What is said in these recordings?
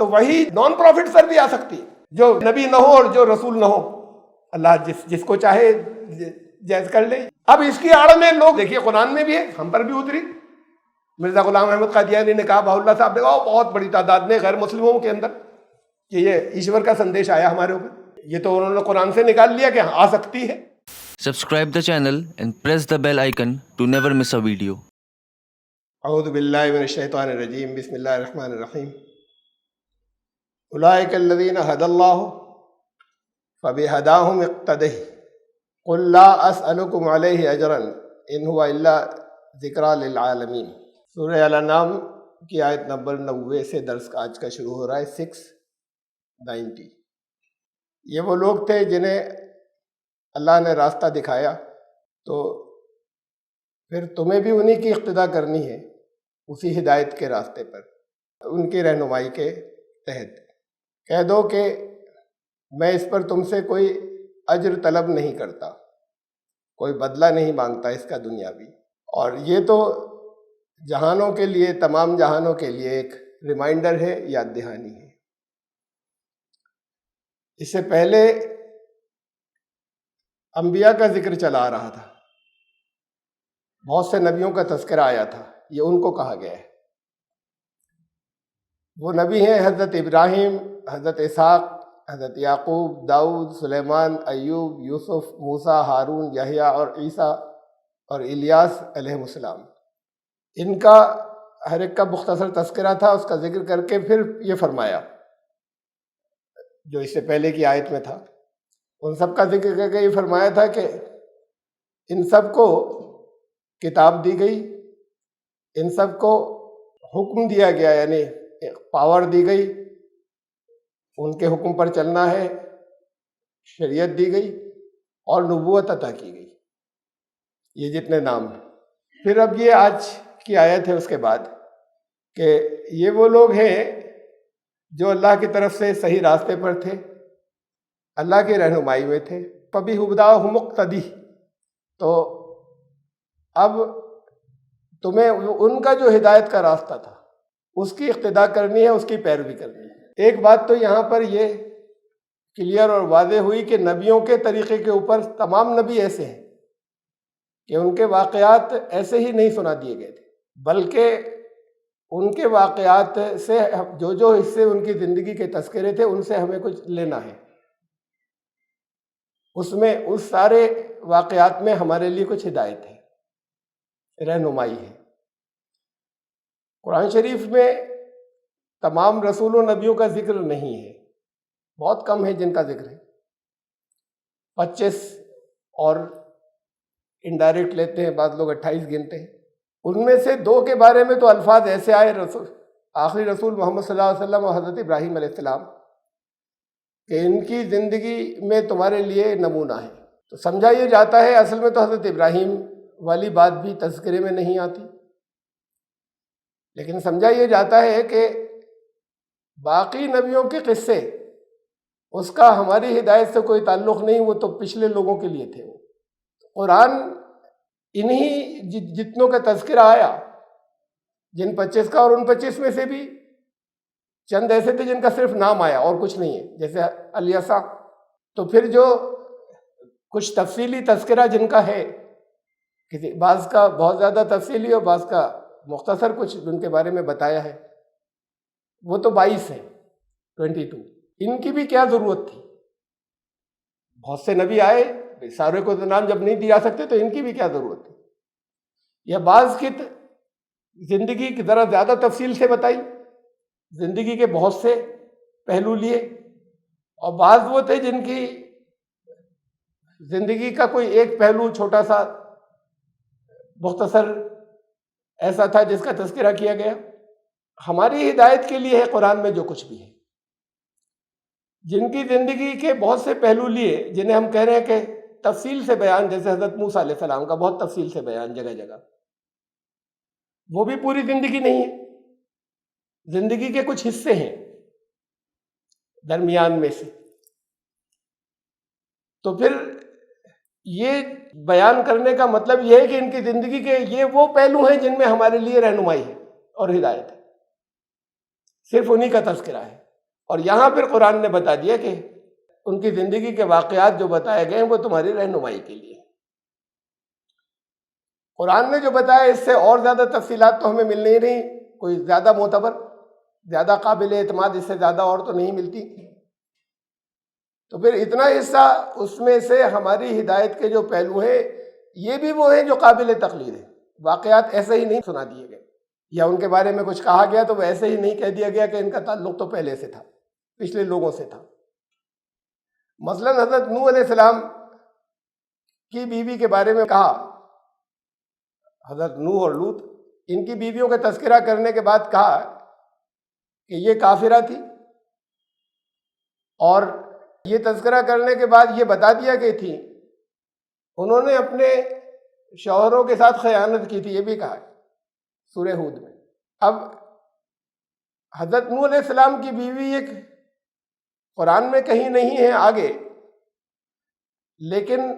تو وہی non profit پر بھی آ سکتی ہے، جو نبی نہ ہو اور جو رسول نہ ہو، اللہ جس کو چاہے جائز کر لے۔ اب اس کی آڑ میں لوگ دیکھیے قرآن میں بھی ہے، ہم پر بھی اتری۔ مرزا غلام احمد قادیانی نے کہا، بہاء اللہ صاحب نے کہا، بہت بڑی تعداد میں غیر مسلموں کے اندر کہ یہ ایشور کا سندیش آیا ہمارے اوپر، یہ تو انہوں نے قرآن سے نکال لیا کہ آ سکتی ہے۔ Subscribe the channel and press the bell icon to never miss a video. اعوذ باللہ من الشیطان الرجیم، بسم اللہ الرحمن الرحیم۔ اولئک الذین ھدی اللہ فبھداھم اقتدہ قل لا اسألکم علیہ اجرا ان ھو الا ذکریٰ للعالمین۔ سورہ الانعام کی آیت نمبر 90 سے درس آج کا شروع ہو رہا ہے، 690۔ یہ وہ لوگ تھے جنہیں اللہ نے راستہ دکھایا، تو پھر تمہیں بھی انہی کی اقتداء کرنی ہے، اسی ہدایت کے راستے پر، ان کی رہنمائی کے تحت۔ کہہ دو کہ میں اس پر تم سے کوئی اجر طلب نہیں کرتا، کوئی بدلہ نہیں مانگتا اس کا دنیاوی، اور یہ تو جہانوں کے لیے، تمام جہانوں کے لیے ایک ریمائنڈر ہے، یاد دہانی ہے۔ اس سے پہلے انبیاء کا ذکر چلا آ رہا تھا، بہت سے نبیوں کا تذکرہ آیا تھا، یہ ان کو کہا گیا ہے۔ وہ نبی ہیں حضرت ابراہیم، حضرت اسحاق، حضرت یعقوب، داؤد، سلیمان، ایوب، یوسف، موسیٰ، ہارون، یحییٰ اور عیسیٰ اور الیاس علیہ السلام۔ ان کا ہر ایک کا مختصر تذکرہ تھا، اس کا ذکر کر کے پھر یہ فرمایا جو اس سے پہلے کی آیت میں تھا، ان سب کا ذکر کر کے یہ فرمایا تھا کہ ان سب کو کتاب دی گئی، ان سب کو حکم دیا گیا، یعنی پاور دی گئی، ان کے حکم پر چلنا ہے، شریعت دی گئی اور نبوت عطا کی گئی، یہ جتنے نام ہیں۔ پھر اب یہ آج کی آیت ہے اس کے بعد کہ یہ وہ لوگ ہیں جو اللہ کی طرف سے صحیح راستے پر تھے، اللہ کی رہنمائی میں تھے، فبھداھم اقتدہ۔ تو اب تمہیں ان کا جو ہدایت کا راستہ تھا اس کی اقتداء کرنی ہے، اس کی پیروی کرنی ہے۔ ایک بات تو یہاں پر یہ کلیئر اور واضح ہوئی کہ نبیوں کے طریقے کے اوپر تمام نبی ایسے ہیں کہ ان کے واقعات ایسے ہی نہیں سنا دیے گئے تھے، بلکہ ان کے واقعات سے جو حصے ان کی زندگی کے تذکرے تھے ان سے ہمیں کچھ لینا ہے، اس سارے واقعات میں ہمارے لیے کچھ ہدایت ہے، رہنمائی ہے۔ قرآن شریف میں تمام رسول و نبیوں کا ذکر نہیں ہے، بہت کم ہے جن کا ذکر ہے، 25 اور انڈائریکٹ لیتے ہیں بعض لوگ 28 گنتے ہیں۔ ان میں سے 2 کے بارے میں تو الفاظ ایسے آئے، آخری رسول محمد صلی اللہ علیہ وسلم اور حضرت ابراہیم علیہ السلام، کہ ان کی زندگی میں تمہارے لیے نمونہ ہے۔ تو سمجھا یہ جاتا ہے اصل میں تو حضرت ابراہیم والی بات بھی تذکرے میں نہیں آتی، لیکن سمجھا یہ جاتا ہے کہ باقی نبیوں کے قصے اس کا ہماری ہدایت سے کوئی تعلق نہیں، وہ تو پچھلے لوگوں کے لیے تھے۔ وہ قرآن انہی جتنوں کا تذکرہ آیا، جن 25 کا، اور ان 25 میں سے بھی چند ایسے تھے جن کا صرف نام آیا اور کچھ نہیں ہے، جیسے الیسع۔ تو پھر جو کچھ تفصیلی تذکرہ جن کا ہے، کسی بعض کا بہت زیادہ تفصیلی اور بعض کا مختصر کچھ ان کے بارے میں بتایا ہے، وہ تو 22 ہیں، 22۔ ان کی بھی کیا ضرورت تھی؟ بہت سے نبی آئے، سارے کو تو نام جب نہیں دیا سکتے تو ان کی بھی کیا ضرورت تھی؟ یا بعض کی زندگی کی ذرا زیادہ تفصیل سے بتائی، زندگی کے بہت سے پہلو لیے، اور بعض وہ تھے جن کی زندگی کا کوئی ایک پہلو چھوٹا سا مختصر ایسا تھا جس کا تذکرہ کیا گیا۔ ہماری ہدایت کے لیے ہے قرآن میں جو کچھ بھی ہے۔ جن کی زندگی کے بہت سے پہلو لیے، جنہیں ہم کہہ رہے ہیں کہ تفصیل سے بیان، جیسے حضرت موسیٰ علیہ السلام کا بہت تفصیل سے بیان جگہ جگہ، وہ بھی پوری زندگی نہیں ہے، زندگی کے کچھ حصے ہیں درمیان میں سے۔ تو پھر یہ بیان کرنے کا مطلب یہ ہے کہ ان کی زندگی کے یہ وہ پہلو ہیں جن میں ہمارے لیے رہنمائی ہے اور ہدایت ہے، صرف انہی کا تذکرہ ہے۔ اور یہاں پھر قرآن نے بتا دیا کہ ان کی زندگی کے واقعات جو بتائے گئے ہیں وہ تمہاری رہنمائی کے لیے۔ قرآن نے جو بتایا اس سے اور زیادہ تفصیلات تو ہمیں مل نہیں رہی، کوئی زیادہ معتبر، زیادہ قابل اعتماد اس سے زیادہ اور تو نہیں ملتی۔ تو پھر اتنا حصہ اس میں سے ہماری ہدایت کے جو پہلو ہیں یہ بھی وہ ہیں جو قابل تقلید ہیں۔ واقعات ایسے ہی نہیں سنا دیے گئے یا ان کے بارے میں کچھ کہا گیا تو وہ ایسے ہی نہیں کہہ دیا گیا کہ ان کا تعلق تو پہلے سے تھا، پچھلے لوگوں سے تھا۔ مثلا حضرت نوح علیہ السلام کی بیوی کے بارے میں کہا، حضرت نوح اور لوط، ان کی بیویوں کا تذکرہ کرنے کے بعد کہا کہ یہ کافرہ تھی، اور یہ تذکرہ کرنے کے بعد یہ بتا دیا کہ تھی انہوں نے اپنے شوہروں کے ساتھ خیانت کی تھی، یہ بھی کہا ہے سورہ ہود میں۔ اب حضرت نوح علیہ السلام کی بیوی ایک قرآن میں کہیں نہیں ہے آگے، لیکن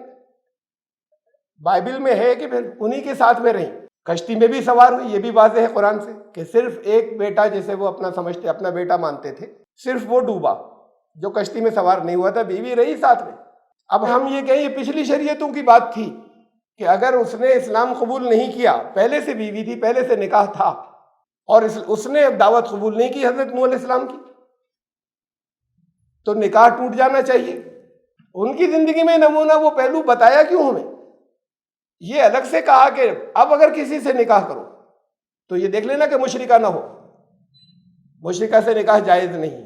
بائبل میں ہے کہ پھر انہی کے ساتھ میں رہیں، کشتی میں بھی سوار ہوئی، یہ بھی واضح ہے قرآن سے کہ صرف ایک بیٹا جسے وہ اپنا سمجھتے اپنا بیٹا مانتے تھے، صرف وہ ڈوبا، جو کشتی میں سوار نہیں ہوا تھا، بیوی رہی ساتھ میں۔ اب ہم یہ کہیں یہ پچھلی شریعتوں کی بات تھی کہ اگر اس نے اسلام قبول نہیں کیا، پہلے سے بیوی تھی، پہلے سے نکاح تھا، اور اس نے دعوت قبول نہیں کی حضرت نوح علیہ السلام کی، تو نکاح ٹوٹ جانا چاہیے۔ ان کی زندگی میں نمونہ وہ پہلو بتایا کیوں ہمیں؟ یہ الگ سے کہا کہ اب اگر کسی سے نکاح کرو تو یہ دیکھ لینا کہ مشرکہ نہ ہو، مشرکہ سے نکاح جائز نہیں،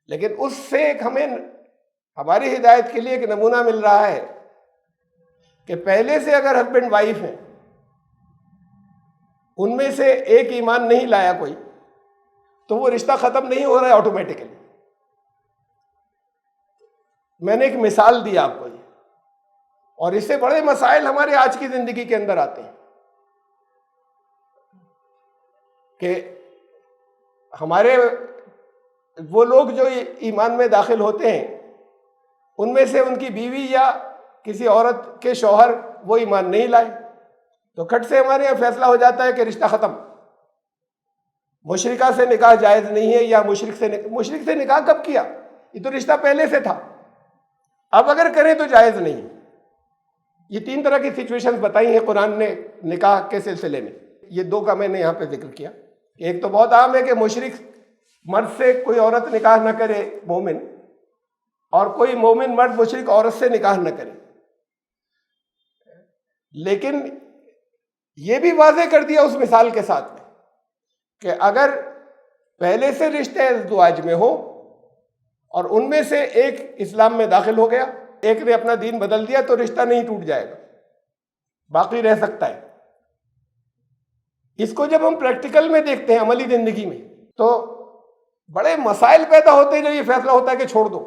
لیکن اس سے ایک ہمیں ہماری ہدایت کے لیے ایک نمونہ مل رہا ہے کہ پہلے سے اگر ہسبینڈ وائف ہیں، ان میں سے ایک ایمان نہیں لایا کوئی، تو وہ رشتہ ختم نہیں ہو رہا ہے آٹومیٹکلی۔ میں نے ایک مثال دی آپ کو، اور اس سے بڑے مسائل ہمارے آج کی زندگی کے اندر آتے ہیں کہ ہمارے وہ لوگ جو ایمان میں داخل ہوتے ہیں، ان میں سے ان کی بیوی یا کسی عورت کے شوہر وہ ایمان نہیں لائے، تو کھٹ سے ہمارے یہاں فیصلہ ہو جاتا ہے کہ رشتہ ختم، مشرکہ سے نکاح جائز نہیں ہے، یا مشرک سے نکاح کب کیا؟ یہ تو رشتہ پہلے سے تھا، اب اگر کریں تو جائز نہیں۔ یہ 3 طرح کی سچویشنز بتائی ہیں قرآن نے نکاح کے سلسلے میں، یہ 2 کا میں نے یہاں پہ ذکر کیا۔ ایک تو بہت عام ہے کہ مشرک مرد سے کوئی عورت نکاح نہ کرے مومن، اور کوئی مومن مرد مشرک عورت سے نکاح نہ کرے، لیکن یہ بھی واضح کر دیا اس مثال کے ساتھ میں کہ اگر پہلے سے رشتے ازدواج میں ہو اور ان میں سے ایک اسلام میں داخل ہو گیا، ایک نے اپنا دین بدل دیا، تو رشتہ نہیں ٹوٹ جائے گا، باقی رہ سکتا ہے۔ اس کو جب ہم پریکٹیکل میں دیکھتے ہیں، عملی زندگی میں، تو بڑے مسائل پیدا ہوتے ہیں جو یہ فیصلہ ہوتا ہے کہ چھوڑ دو۔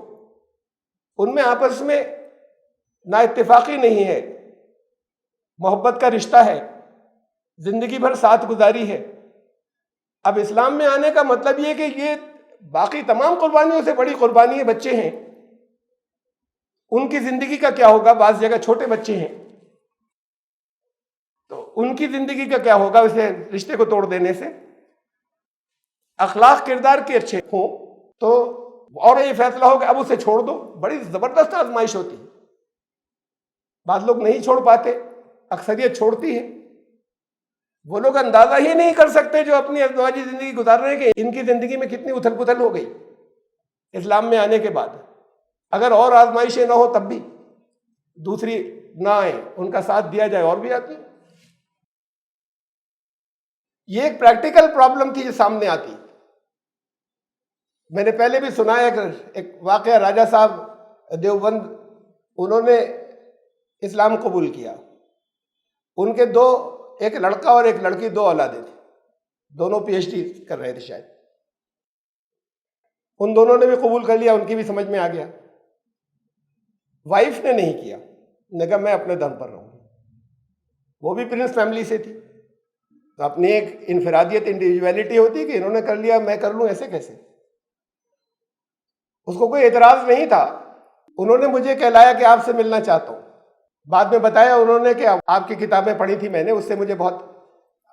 ان میں آپس میں نا اتفاقی نہیں ہے، محبت کا رشتہ ہے، زندگی بھر ساتھ گزاری ہے۔ اب اسلام میں آنے کا مطلب یہ کہ یہ باقی تمام قربانیوں سے بڑی قربانی بچے ہیں، ان کی زندگی کا کیا ہوگا؟ بعض جگہ چھوٹے بچے ہیں، تو ان کی زندگی کا کیا ہوگا اسے رشتے کو توڑ دینے سے؟ اخلاق کردار کے اچھے ہوں تو اور یہ فیصلہ ہو کہ اب اسے چھوڑ دو، بڑی زبردست آزمائش ہوتی ہے۔ بعض لوگ نہیں چھوڑ پاتے، اکثریت چھوڑتی ہے۔ وہ لوگ اندازہ ہی نہیں کر سکتے جو اپنی ازدواجی زندگی گزار رہے ہیں کہ ان کی زندگی میں کتنی اتھل پتھل ہو گئی اسلام میں آنے کے بعد۔ اگر اور آزمائشیں نہ ہو تب بھی، دوسری نہ آئیں، ان کا ساتھ دیا جائے، اور بھی آتی۔ یہ ایک پریکٹیکل پرابلم تھی جو سامنے آتی۔ میں نے پہلے بھی سنایا کہ ایک واقعہ، راجہ صاحب دیوبند، انہوں نے اسلام قبول کیا، ان کے ایک لڑکا اور ایک لڑکی، 2 اولادیں تھیں، دونوں پی ایچ ڈی کر رہے تھے شاید۔ ان دونوں نے بھی قبول کر لیا، ان کی بھی سمجھ میں آ گیا۔ وائف نے نہیں کیا، نے کہا میں اپنے دم پر رہوں گی۔ وہ بھی پرنس فیملی سے تھی، تو اپنی ایک انفرادیت، انڈیویجویلٹی ہوتی کہ انہوں نے کر لیا، میں کر لوں، ایسے کیسے؟ اس کو کوئی اعتراض نہیں تھا۔ انہوں نے مجھے کہلایا کہ آپ سے ملنا چاہتا ہوں۔ بعد میں بتایا انہوں نے کہ آپ کی کتابیں پڑھی تھی میں نے، اس سے مجھے بہت،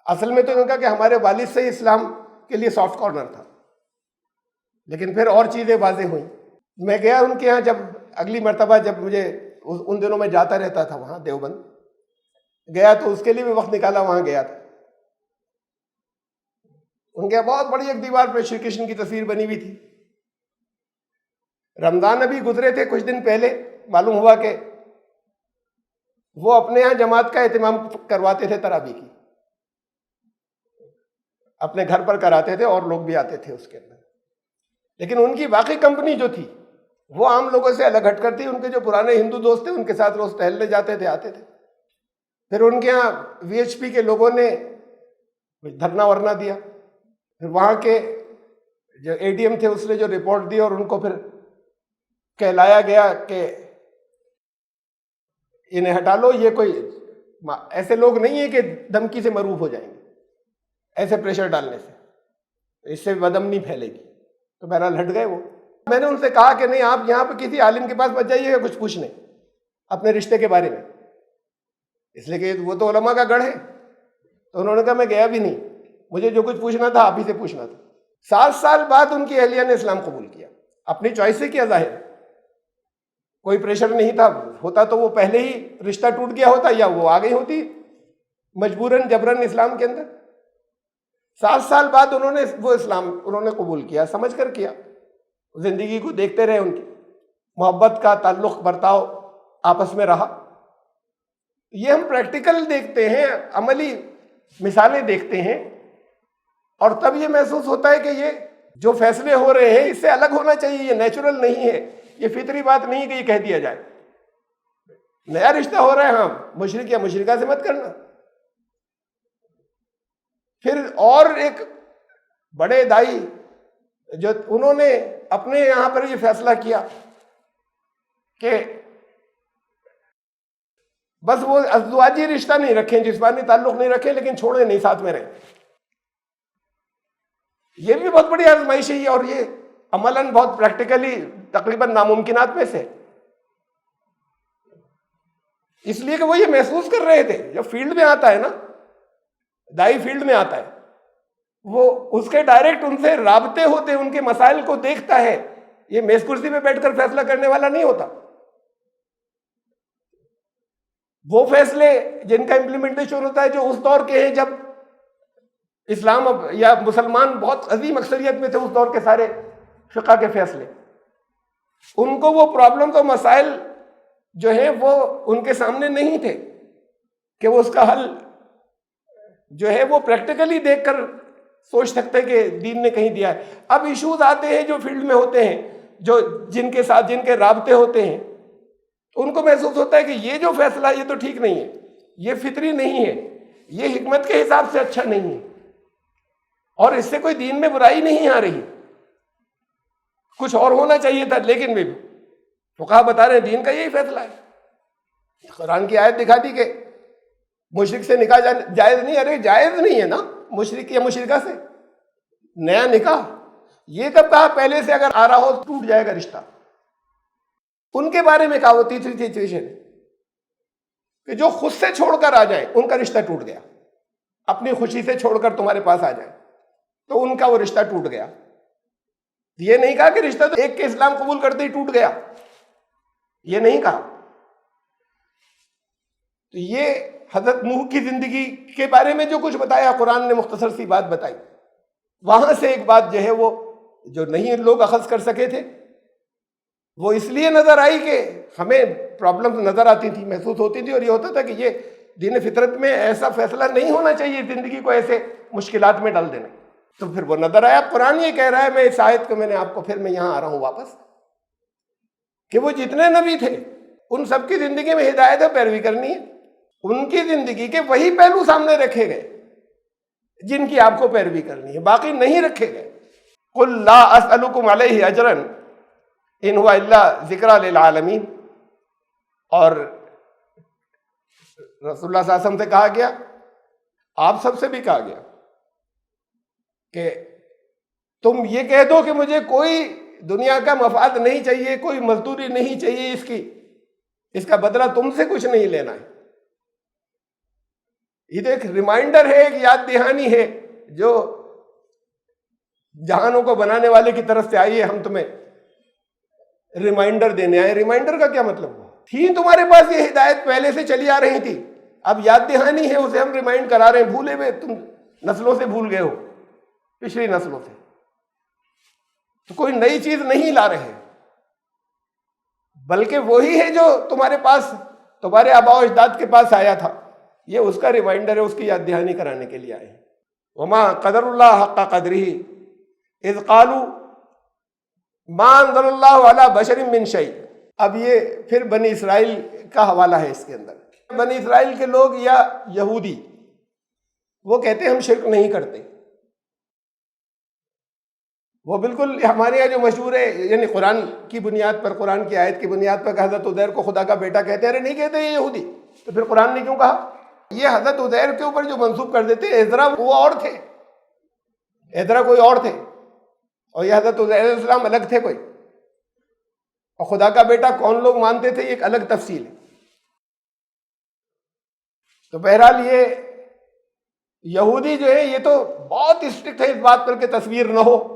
اصل میں تو انہوں نے کہا کہ ہمارے والد سے اسلام کے لیے سافٹ کارنر تھا، لیکن پھر اور چیزیں واضح ہوئیں. میں گیا ان کے ہاں جب اگلی مرتبہ جب مجھے ان دنوں میں جاتا رہتا تھا وہاں دیوبند گیا تو اس کے لیے بھی وقت نکالا, وہاں گیا تھا. ان کے بہت بڑی ایک دیوار پہ شری کرشن کی تصویر بنی ہوئی تھی. رمضان ابھی گزرے تھے کچھ دن پہلے, معلوم ہوا کہ وہ اپنے ہاں جماعت کا اہتمام کرواتے تھے تراویح کی, اپنے گھر پر کراتے تھے اور لوگ بھی آتے تھے اس کے اندر. لیکن ان کی باقی کمپنی جو تھی وہ عام لوگوں سے الگ ہٹ کر تھی. ان کے جو پرانے ہندو دوست تھے ان کے ساتھ روز ٹہلنے جاتے تھے, آتے تھے. پھر ان کے ہاں وی ایچ پی کے لوگوں نے دھرنا ورنا دیا. پھر وہاں کے جو اے ڈی ایم تھے اس نے جو رپورٹ دی اور ان کو پھر کہلایا گیا کہ انہیں ہٹا لو, یہ کوئی ایسے لوگ نہیں ہیں کہ دھمکی سے معروف ہو جائیں گے ایسے پریشر ڈالنے سے, اس سے بدامنی پھیلے گی. تو بہرحال ہٹ گئے وہ. میں نے ان سے کہا کہ نہیں, آپ یہاں پہ کسی عالم کے پاس مت جائیے گا کچھ پوچھنے اپنے رشتے کے بارے میں, اس لیے کہ وہ تو علماء کا گڑھ ہے. تو انہوں نے کہا میں گیا بھی نہیں, مجھے جو کچھ پوچھنا تھا آپ ہی سے پوچھنا تھا. 7 سال بعد ان کی اہلیہ نے اسلام قبول کیا, اپنی چوائس سے کیا, ظاہر کوئی پریشر نہیں تھا. ہوتا تو وہ پہلے ہی رشتہ ٹوٹ گیا ہوتا یا وہ آ گئی ہوتی مجبوراً جبراً اسلام کے اندر. 7 سال بعد انہوں نے وہ اسلام انہوں نے قبول کیا, سمجھ کر کیا. زندگی کو دیکھتے رہے, ان کی محبت کا تعلق برتاؤ آپس میں رہا. یہ ہم پریکٹیکل دیکھتے ہیں, عملی مثالیں دیکھتے ہیں, اور تب یہ محسوس ہوتا ہے کہ یہ جو فیصلے ہو رہے ہیں اس سے الگ ہونا چاہیے. یہ نیچرل نہیں ہے, یہ فطری بات نہیں ہے کہ یہ کہہ دیا جائے. نیا رشتہ ہو رہا ہے, ہاں مشرک یا مشرکہ سے مت کرنا. پھر اور ایک بڑے دائی جو انہوں نے اپنے یہاں پر یہ فیصلہ کیا کہ بس وہ ازدواجی رشتہ نہیں رکھیں, جسمانی تعلق نہیں رکھیں, لیکن چھوڑیں نہیں, ساتھ میں رہیں. یہ بھی بہت بڑی آزمائش ہے, اور یہ عملاً بہت پریکٹیکلی تقریباً ناممکنات میں سے, اس لیے کہ وہ یہ محسوس کر رہے تھے. جو فیلڈ میں آتا ہے نا, دائی فیلڈ میں آتا ہے, وہ اس کے ڈائریکٹ ان سے رابطے ہوتے, ان کے مسائل کو دیکھتا ہے. یہ میز کرسی پہ بیٹھ کر فیصلہ کرنے والا نہیں ہوتا. وہ فیصلے جن کا امپلیمنٹیشن ہوتا ہے جو اس دور کے ہیں جب اسلام یا مسلمان بہت عظیم اکثریت میں تھے, اس دور کے سارے فقہ کے فیصلے, ان کو وہ پرابلمز اور مسائل جو ہیں وہ ان کے سامنے نہیں تھے کہ وہ اس کا حل جو ہے وہ پریکٹیکلی دیکھ کر سوچ سکتے کہ دین نے کہیں دیا ہے. اب ایشوز آتے ہیں جو فیلڈ میں ہوتے ہیں, جو جن کے ساتھ جن کے رابطے ہوتے ہیں, ان کو محسوس ہوتا ہے کہ یہ جو فیصلہ یہ تو ٹھیک نہیں ہے, یہ فطری نہیں ہے, یہ حکمت کے حساب سے اچھا نہیں ہے, اور اس سے کوئی دین میں برائی نہیں آ رہی, کچھ اور ہونا چاہیے تھا. لیکن بھی فقہا بتا رہے ہیں دین کا یہی فیصلہ ہے. قرآن کی آیت دکھا دی کہ مشرک سے نکاح جائز نہیں. ارے جائز نہیں ہے نا مشرک یا مشرکہ سے نیا نکاح. یہ کب کہا؟ پہلے سے اگر آ رہا ہو ٹوٹ جائے گا رشتہ. ان کے بارے میں کہا وہ تیسری سچویشن کہ جو خود سے چھوڑ کر آ جائیں, ان کا رشتہ ٹوٹ گیا. اپنی خوشی سے چھوڑ کر تمہارے پاس آ جائیں تو ان کا وہ رشتہ ٹوٹ گیا. یہ نہیں کہا کہ رشتہ تو ایک کے اسلام قبول کرتے ہی ٹوٹ گیا, یہ نہیں کہا. تو یہ حضرت نوح کی زندگی کے بارے میں جو کچھ بتایا قرآن نے, مختصر سی بات بتائی. وہاں سے ایک بات جو ہے وہ جو نہیں لوگ اخذ کر سکے تھے, وہ اس لیے نظر آئی کہ ہمیں پرابلم نظر آتی تھی, محسوس ہوتی تھی, اور یہ ہوتا تھا کہ یہ دین فطرت میں ایسا فیصلہ نہیں ہونا چاہیے, زندگی کو ایسے مشکلات میں ڈال دینا. تو پھر وہ نظر آیا. قرآن یہ کہہ رہا ہے, میں اس آیت کو میں نے آپ کو پھر میں یہاں آ رہا ہوں واپس, کہ وہ جتنے نبی تھے ان سب کی زندگی میں ہدایت ہے, پیروی کرنی ہے. ان کی زندگی کے وہی پہلو سامنے رکھے گئے جن کی آپ کو پیروی کرنی ہے, باقی نہیں رکھے گئے. قل لا اسألکم علیہ اجرا ان ہوا الا ذکری للعالمین. اور رسول اللہ صلی اللہ علیہ وسلم سے کہا گیا, آپ سب سے بھی کہا گیا کہ تم یہ کہہ دو کہ مجھے کوئی دنیا کا مفاد نہیں چاہیے, کوئی مزدوری نہیں چاہیے اس کی, اس کا بدلہ تم سے کچھ نہیں لینا ہے. یہ تو ایک ریمائنڈر ہے, ایک یاد دہانی ہے جو جہانوں کو بنانے والے کی طرف سے آئیے ہم تمہیں ریمائنڈر دینے آئے. ریمائنڈر کا کیا مطلب ہوا؟ تھی تمہارے پاس یہ ہدایت پہلے سے چلی آ رہی تھی, اب یاد دہانی ہے, اسے ہم ریمائنڈ کرا رہے ہیں. بھولے ہوئے تم نسلوں سے بھول گئے ہو, پچھلی نسلوں سے. تو کوئی نئی چیز نہیں لا رہے, بلکہ وہی ہے جو تمہارے پاس, تمہارے آباء و اجداد کے پاس آیا تھا. یہ اس کا ریمائنڈر ہے, اس کی یاد دہانی کرانے کے لیے آئے ہیں. وما قدر اللہ حق قدرہ اذ قالوا ما انزل اللہ علی بشر من شیء. اب یہ پھر بنی اسرائیل کا حوالہ ہے اس کے اندر. بنی اسرائیل کے لوگ یا یہودی وہ کہتے ہیں ہم شرک نہیں کرتے. وہ بالکل ہمارے یہاں جو مشہور ہے, یعنی قرآن کی بنیاد پر, قرآن کی آیت کی بنیاد پر کہ حضرت عزیر کو خدا کا بیٹا کہتے ہیں. ارے نہیں کہتے یہ یہودی, تو پھر قرآن نے کیوں کہا؟ یہ حضرت عزیر کے اوپر جو منسوب کر دیتے, عزرا وہ اور تھے, عزرا کوئی اور تھے, اور یہ حضرت عزیر علیہ السلام الگ تھے کوئی. اور خدا کا بیٹا کون لوگ مانتے تھے یہ ایک الگ تفصیل ہے. تو بہرحال یہ یہودی جو ہے یہ تو بہت اسٹرکٹ ہے اس بات پر کہ تصویر نہ ہو,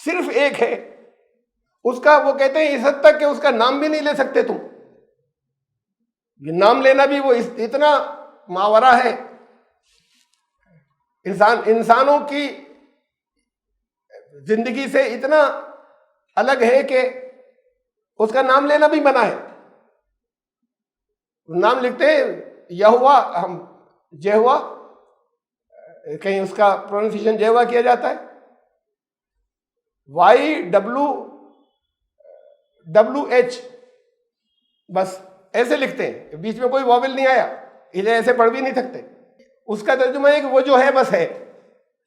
صرف ایک ہے. اس کا وہ کہتے ہیں اس حد تک کہ اس کا نام بھی نہیں لے سکتے تم. یہ نام لینا بھی وہ اتنا ماورا ہے, انسانوں کی زندگی سے اتنا الگ ہے کہ اس کا نام لینا بھی منع ہے. نام لکھتے ہیں یہوا, ہم جہوا, کہیں اس کا پروننسیشن جہوا کیا جاتا ہے, YWH, بس ایسے لکھتے ہیں, بیچ میں کوئی واول نہیں آیا, اسے ایسے پڑھ بھی نہیں سکتے. اس کا ترجمہ ہے کہ وہ جو ہے بس ہے.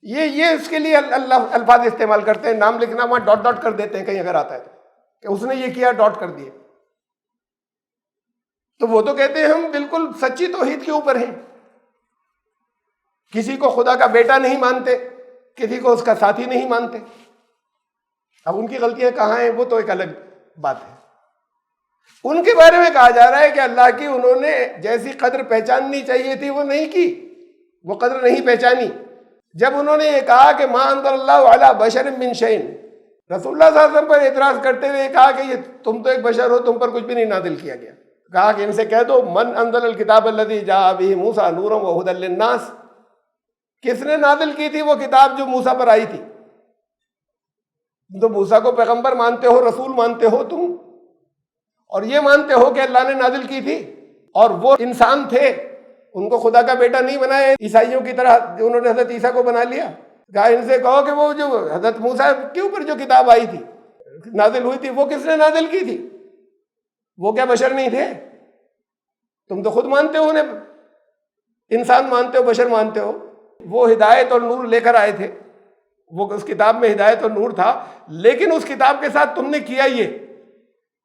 یہ اس کے لیے اللہ الفاظ استعمال کرتے ہیں. نام لکھنا وہاں ڈاٹ ڈاٹ کر دیتے ہیں کہیں اگر آتا ہے تو, کہ اس نے یہ کیا ڈاٹ کر دیے. تو وہ تو کہتے ہیں ہم بالکل سچی توحید کے اوپر ہیں, کسی کو خدا کا بیٹا نہیں مانتے, کسی کو اس کا ساتھی نہیں مانتے. اب ان کی غلطیاں کہاں ہیں وہ تو ایک الگ بات ہے. ان کے بارے میں کہا جا رہا ہے کہ اللہ کی انہوں نے جیسی قدر پہچاننی چاہیے تھی وہ نہیں کی, وہ قدر نہیں پہچانی. جب انہوں نے یہ کہا کہ ما انزل اللہ علی بشر من شیء, رسول اللہ صلی اللہ علیہ وسلم پر اعتراض کرتے ہوئے کہا کہ یہ تم تو ایک بشر ہو, تم پر کچھ بھی نہیں نازل کیا گیا. کہا کہ ان سے کہہ دو من انزل الکتاب الذی جاء بہ موسیٰ نورا وہدی للناس, کس نے نازل کی تھی وہ کتاب جو موسیٰ پر آئی تھی؟ تو موسیٰ کو پیغمبر مانتے ہو, رسول مانتے ہو تم, اور یہ مانتے ہو کہ اللہ نے نازل کی تھی, اور وہ انسان تھے, ان کو خدا کا بیٹا نہیں بنایا عیسائیوں کی طرح جو انہوں نے حضرت عیسیٰ کو بنا لیا. کہا ان سے کہو کہ وہ جو حضرت موسیٰ کے اوپر جو کتاب آئی تھی, نازل ہوئی تھی, وہ کس نے نازل کی تھی؟ وہ کیا بشر نہیں تھے؟ تم تو خود مانتے ہو انہیں انسان مانتے ہو, بشر مانتے ہو. وہ ہدایت اور نور لے کر آئے تھے, وہ اس کتاب میں ہدایت اور نور تھا, لیکن اس کتاب کے ساتھ تم نے کیا یہ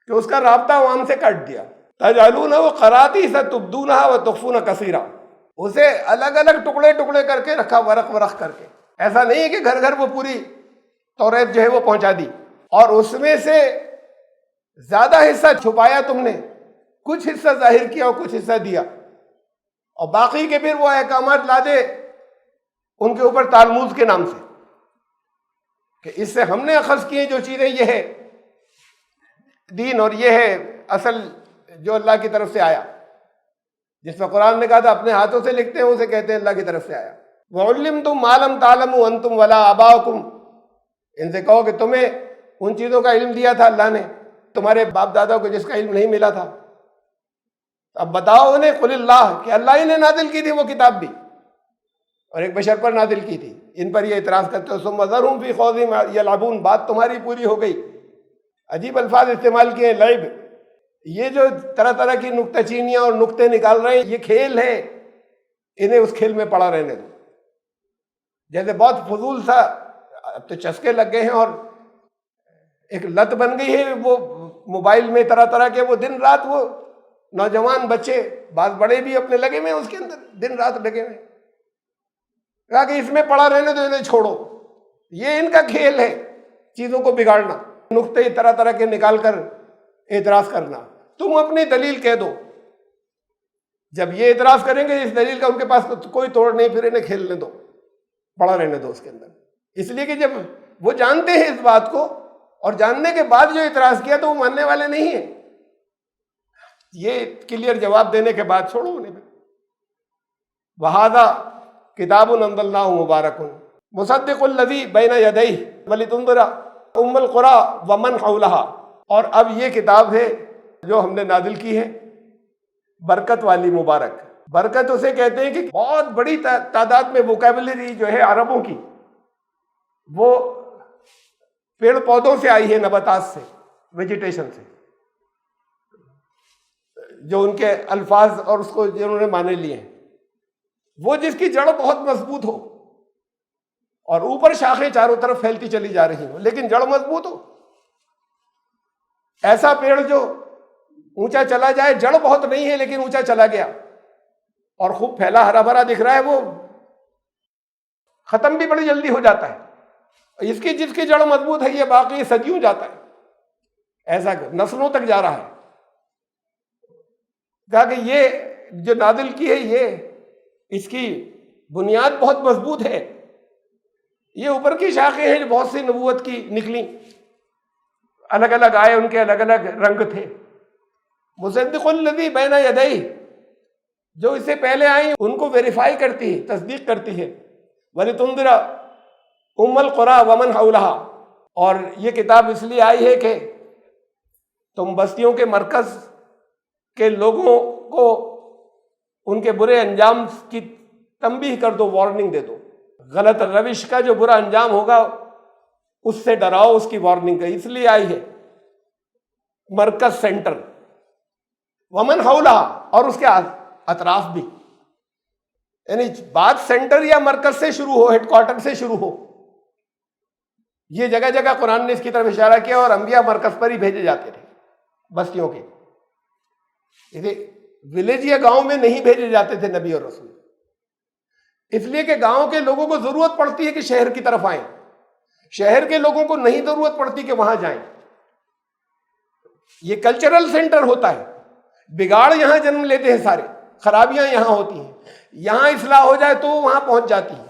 کہ اس کا رابطہ عوام سے کاٹ دیا. تجعلونہ قراطیس تبدونہ وتخفون کثیرا, اسے الگ الگ ٹکڑے ٹکڑے کر کے رکھا, ورق ورق کر کے. ایسا نہیں ہے کہ گھر گھر وہ پوری توریت جو ہے وہ پہنچا دی, اور اس میں سے زیادہ حصہ چھپایا تم نے, کچھ حصہ ظاہر کیا اور کچھ حصہ دیا, اور باقی کے پھر وہ احکامات لا دے ان کے اوپر تالموز کے نام سے, کہ اس سے ہم نے اخذ کیے جو چیزیں, یہ ہے دین اور یہ ہے اصل جو اللہ کی طرف سے آیا. جس میں قرآن نے کہا تھا اپنے ہاتھوں سے لکھتے ہیں, اسے کہتے ہیں اللہ کی طرف سے آیا. وَعُلِّمْتُمْ مَا لَمْ تَعْلَمُوا أَنْتُمْ وَلَا آبَاؤُكُمْ, ان سے کہو کہ تمہیں ان چیزوں کا علم دیا تھا اللہ نے, تمہارے باپ دادا کو جس کا علم نہیں ملا تھا. اب بتاؤ انہیں قُلِ اللَّهُ, کہ اللہ ہی نے نازل کی تھی وہ کتاب بھی, اور ایک بشر پر نازل کی تھی. ان پر یہ اعتراض کرتے ہو ثُمَّ ذَرْهُمْ فِي خَوْضِهِمْ يَلْعَبُونَ, بات تمہاری پوری ہو گئی. عجیب الفاظ استعمال کیے ہیں, لعب. یہ جو طرح طرح کی نکتہ چینیاں اور نکتے نکال رہے ہیں, یہ کھیل ہے, انہیں اس کھیل میں پڑا رہنے دو. جیسے بہت فضول سا اب تو چسکے لگ گئے ہیں اور ایک لت بن گئی ہے وہ موبائل میں طرح طرح کے, وہ دن رات وہ نوجوان بچے, بعض بڑے بھی اپنے لگے ہوئے اس کے اندر دن رات لگے ہوئے. کہا کہ اس میں پڑا رہنے دو, انہیں چھوڑو. یہ ان کا کھیل ہے, چیزوں کو بگاڑنا, نقطے طرح طرح کے نکال کر اعتراض کرنا. تم اپنی دلیل کہہ دو. جب یہ اعتراض کریں گے اس دلیل کا ان کے پاس کوئی توڑ نہیں, پھر انہیں کھیلنے دو, پڑا رہنے دو اس کے اندر. اس لیے کہ جب وہ جانتے ہیں اس بات کو اور جاننے کے بعد جو اعتراض کیا تو وہ ماننے والے نہیں ہیں. یہ کلیئر جواب دینے کے بعد چھوڑو انہیں. وَهَذَا كِتَابٌ أَنزَلْنَاهُ مُبَارَكٌ مُصَدِّقُ الَّذِي بَيْنَ يَدَيْهِ وَلِتُنذِرَ أُمَّ الْقُرَىٰ وَمَنْ حَوْلَهَا. اور اب یہ کتاب ہے جو ہم نے نازل کی ہے برکت والی، مبارک. برکت اسے کہتے ہیں کہ بہت بڑی تعداد میں ووکیبلری جو ہے عربوں کی وہ پیڑ پودوں سے آئی ہے، نباتات سے، ویجیٹیشن سے، جو ان کے الفاظ اور اس کو جنہوں نے مانے لیے ہیں. وہ جس کی جڑ بہت مضبوط ہو اور اوپر شاخیں چاروں طرف پھیلتی چلی جا رہی ہوں لیکن جڑ مضبوط ہو. ایسا پیڑ جو اونچا چلا جائے، جڑ بہت نہیں ہے لیکن اونچا چلا گیا اور خوب پھیلا ہرا بھرا دکھ رہا ہے، وہ ختم بھی بڑی جلدی ہو جاتا ہے. جس کی جڑ مضبوط ہے یہ باقی صدیوں جاتا ہے، ایسا نسلوں تک جا رہا ہے. کہا کہ یہ جو نازل کی ہے یہ اس کی بنیاد بہت مضبوط ہے. یہ اوپر کی شاخیں ہیں جو بہت سی نبوت کی نکلی، الگ الگ آئے، ان کے الگ الگ رنگ تھے. مصدق الذی بین یدیہ، جو اس سے پہلے آئی ان کو ویریفائی کرتی ہے، تصدیق کرتی ہے. وَلِتُنذِرَ أُمَّ الْقُرَىٰ وَمَنْ حَوْلَهَا. اور یہ کتاب اس لیے آئی ہے کہ تم بستیوں کے مرکز کے لوگوں کو ان کے برے انجام کی تنبیہ کر دو، وارننگ دے دو. غلط روش کا جو برا انجام ہوگا اس سے ڈراؤ، اس کی وارننگ کا. اس لیے آئی ہے مرکز، سینٹر. ومن حولها، اور اس کے اطراف بھی، یعنی بات سینٹر یا مرکز سے شروع ہو، ہیڈ کوارٹر سے شروع ہو. یہ جگہ جگہ قرآن نے اس کی طرف اشارہ کیا اور انبیاء مرکز پر ہی بھیجے جاتے تھے بستیوں کے. ولیج یا گاؤں میں نہیں بھیجے جاتے تھے نبی اور رسول، اس لیے کہ گاؤں کے لوگوں کو ضرورت پڑتی ہے کہ شہر کی طرف آئیں، شہر کے لوگوں کو نہیں ضرورت پڑتی کہ وہاں جائیں. یہ کلچرل سینٹر ہوتا ہے. بگاڑ یہاں جنم لیتے ہیں، سارے خرابیاں یہاں ہوتی ہیں. یہاں اصلاح ہو جائے تو وہاں پہنچ جاتی ہے.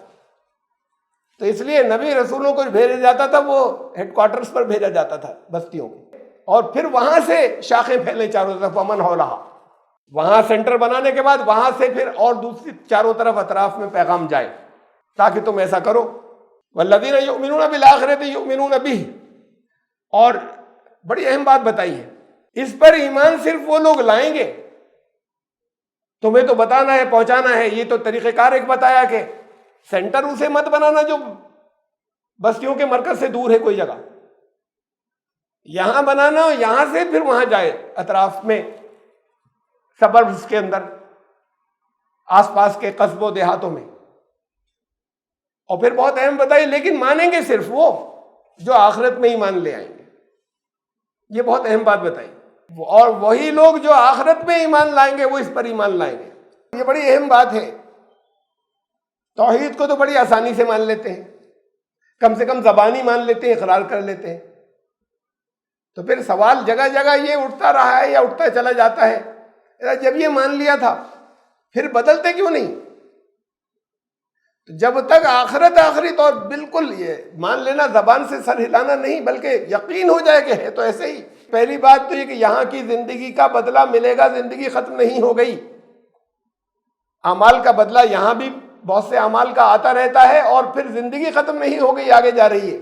تو اس لیے نبی رسولوں کو بھیجا جاتا تھا، وہ ہیڈ کوارٹرز پر بھیجا جاتا تھا بستیوں میں، اور پھر وہاں سے شاخیں پھیلیں چاروں طرف. ومن حولہا، وہاں سینٹر بنانے کے بعد وہاں سے پھر اور دوسری چاروں طرف اطراف میں پیغام جائے تاکہ تم ایسا کرو. والذین یؤمنون بالآخرۃ یؤمنون بہ. اور بڑی اہم بات بتائی ہے، اس پر ایمان صرف وہ لوگ لائیں گے، تمہیں تو بتانا ہے، پہنچانا ہے. یہ تو طریقہ کار ایک بتایا کہ سینٹر اسے مت بنانا جو بستیوں کے مرکز سے دور ہے کوئی جگہ، یہاں بنانا، یہاں سے پھر وہاں جائے اطراف میں، سبربز کے اندر، آس پاس کے قصبوں دیہاتوں میں. اور پھر بہت اہم بتائی، لیکن مانیں گے صرف وہ جو آخرت میں ایمان لے آئیں گے. یہ بہت اہم بات بتائی. اور وہی لوگ جو آخرت میں ایمان لائیں گے وہ اس پر ایمان لائیں گے. یہ بڑی اہم بات ہے. توحید کو تو بڑی آسانی سے مان لیتے ہیں، کم سے کم زبانی مان لیتے ہیں، اقرار کر لیتے ہیں. تو پھر سوال جگہ جگہ یہ اٹھتا رہا ہے یا اٹھتا چلا جاتا ہے، جب یہ مان لیا تھا پھر بدلتے کیوں نہیں؟ تو جب تک آخرت آخری طور بالکل یہ مان لینا، زبان سے سر ہلانا نہیں، بلکہ یقین ہو جائے کہ ہے تو ایسے ہی. پہلی بات تو یہ کہ یہاں کی زندگی کا بدلہ ملے گا، زندگی ختم نہیں ہو گئی. اعمال کا بدلہ یہاں بھی بہت سے اعمال کا آتا رہتا ہے، اور پھر زندگی ختم نہیں ہو گئی، آگے جا رہی ہے.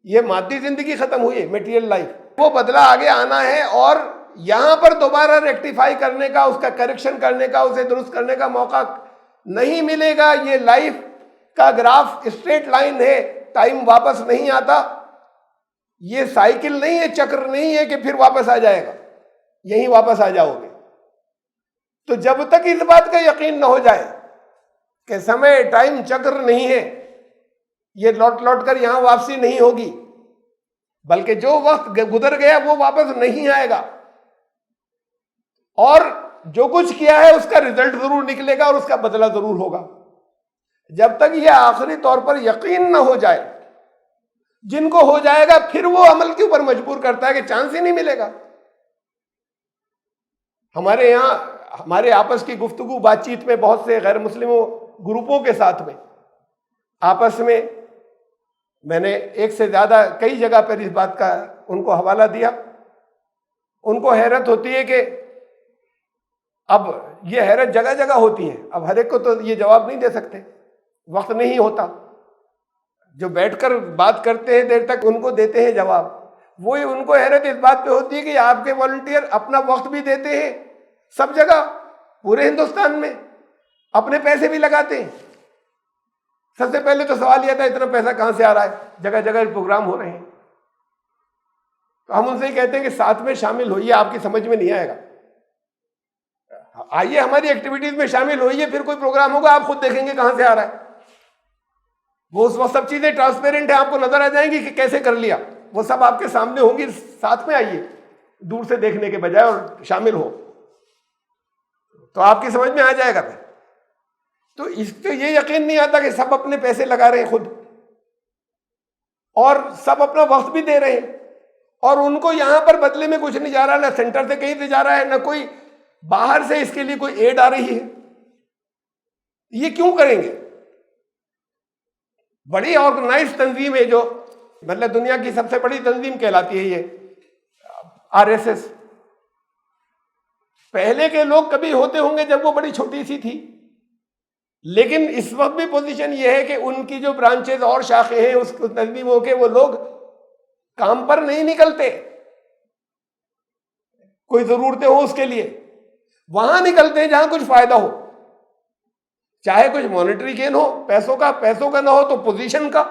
یہ مادی زندگی ختم ہوئی ہے، میٹیریل لائف، وہ بدلہ آگے آنا ہے، اور یہاں پر دوبارہ ریکٹیفائی کرنے کا، اس کا کریکشن کرنے کا، اسے درست کرنے کا موقع نہیں ملے گا. یہ لائف کا گراف اسٹریٹ لائن ہے، ٹائم واپس نہیں آتا. یہ سائیکل نہیں ہے، چکر نہیں ہے کہ پھر واپس آ جائے گا، یہیں واپس آ جاؤ گے. تو جب تک اس بات کا یقین نہ ہو جائے کہ سمے، ٹائم چکر نہیں ہے، یہ لوٹ لوٹ کر یہاں واپسی نہیں ہوگی، بلکہ جو وقت گزر گیا وہ واپس نہیں آئے گا، اور جو کچھ کیا ہے اس کا رزلٹ ضرور نکلے گا اور اس کا بدلہ ضرور ہوگا. جب تک یہ آخری طور پر یقین نہ ہو جائے، جن کو ہو جائے گا پھر وہ عمل کے اوپر مجبور کرتا ہے کہ چانس ہی نہیں ملے گا. ہمارے یہاں ہمارے آپس کی گفتگو بات چیت میں بہت سے غیر مسلموں گروپوں کے ساتھ میں آپس میں میں نے ایک سے زیادہ کئی جگہ پر اس بات کا ان کو حوالہ دیا. ان کو حیرت ہوتی ہے کہ اب یہ حیرت جگہ جگہ ہوتی ہے. اب ہر ایک کو تو یہ جواب نہیں دے سکتے, وقت نہیں ہوتا. جو بیٹھ کر بات کرتے ہیں دیر تک ان کو دیتے ہیں جواب. وہی ان کو حیرت اس بات پہ ہوتی ہے کہ آپ کے والنٹیئر اپنا وقت بھی دیتے ہیں سب جگہ پورے ہندوستان میں, اپنے پیسے بھی لگاتے ہیں. سب سے پہلے تو سوال یہ تھا اتنا پیسہ کہاں سے آ رہا ہے, جگہ جگہ پروگرام ہو رہے ہیں. تو ہم ان سے کہتے ہیں کہ ساتھ میں شامل ہوئیے, آپ کی سمجھ میں نہیں آئے گا. آئیے ہماری ایکٹیویٹیز میں شامل ہوئیے, پھر کوئی پروگرام ہوگا آپ خود دیکھیں گے کہاں سے آ رہا ہے. وہ اس وقت سب چیزیں ٹرانسپیرنٹ ہیں, آپ کو نظر آ جائیں گی کہ کیسے کر لیا. وہ سب آپ کے سامنے ہوں گی. ساتھ میں آئیے, دور سے دیکھنے کے بجائے, اور شامل ہو تو آپ کی سمجھ میں آ جائے گا. پھر تو اس پہ یہ یقین نہیں آتا کہ سب اپنے پیسے لگا رہے ہیں خود, اور سب اپنا وقت بھی دے رہے ہیں, اور ان کو یہاں پر بدلے میں کچھ نہیں جا رہا, نہ سینٹر سے کہیں سے جا رہا ہے, نہ کوئی باہر سے اس کے لیے کوئی ایڈ آ رہی ہے. یہ کیوں کریں گے؟ بڑی آرگنائز تنظیم ہے, جو مطلب دنیا کی سب سے بڑی تنظیم کہلاتی ہے یہ RSS. پہلے کے لوگ کبھی ہوتے ہوں گے جب وہ بڑی چھوٹی سی تھی, لیکن اس وقت بھی پوزیشن یہ ہے کہ ان کی جو برانچز اور شاخیں ہیں اس تنظیموں کے, وہ لوگ کام پر نہیں نکلتے. کوئی ضرورتیں ہو اس کے لیے وہاں نکلتے ہیں جہاں کچھ فائدہ ہو, چاہے کچھ مانیٹری گین ہو, پیسوں کا نہ ہو تو پوزیشن کا,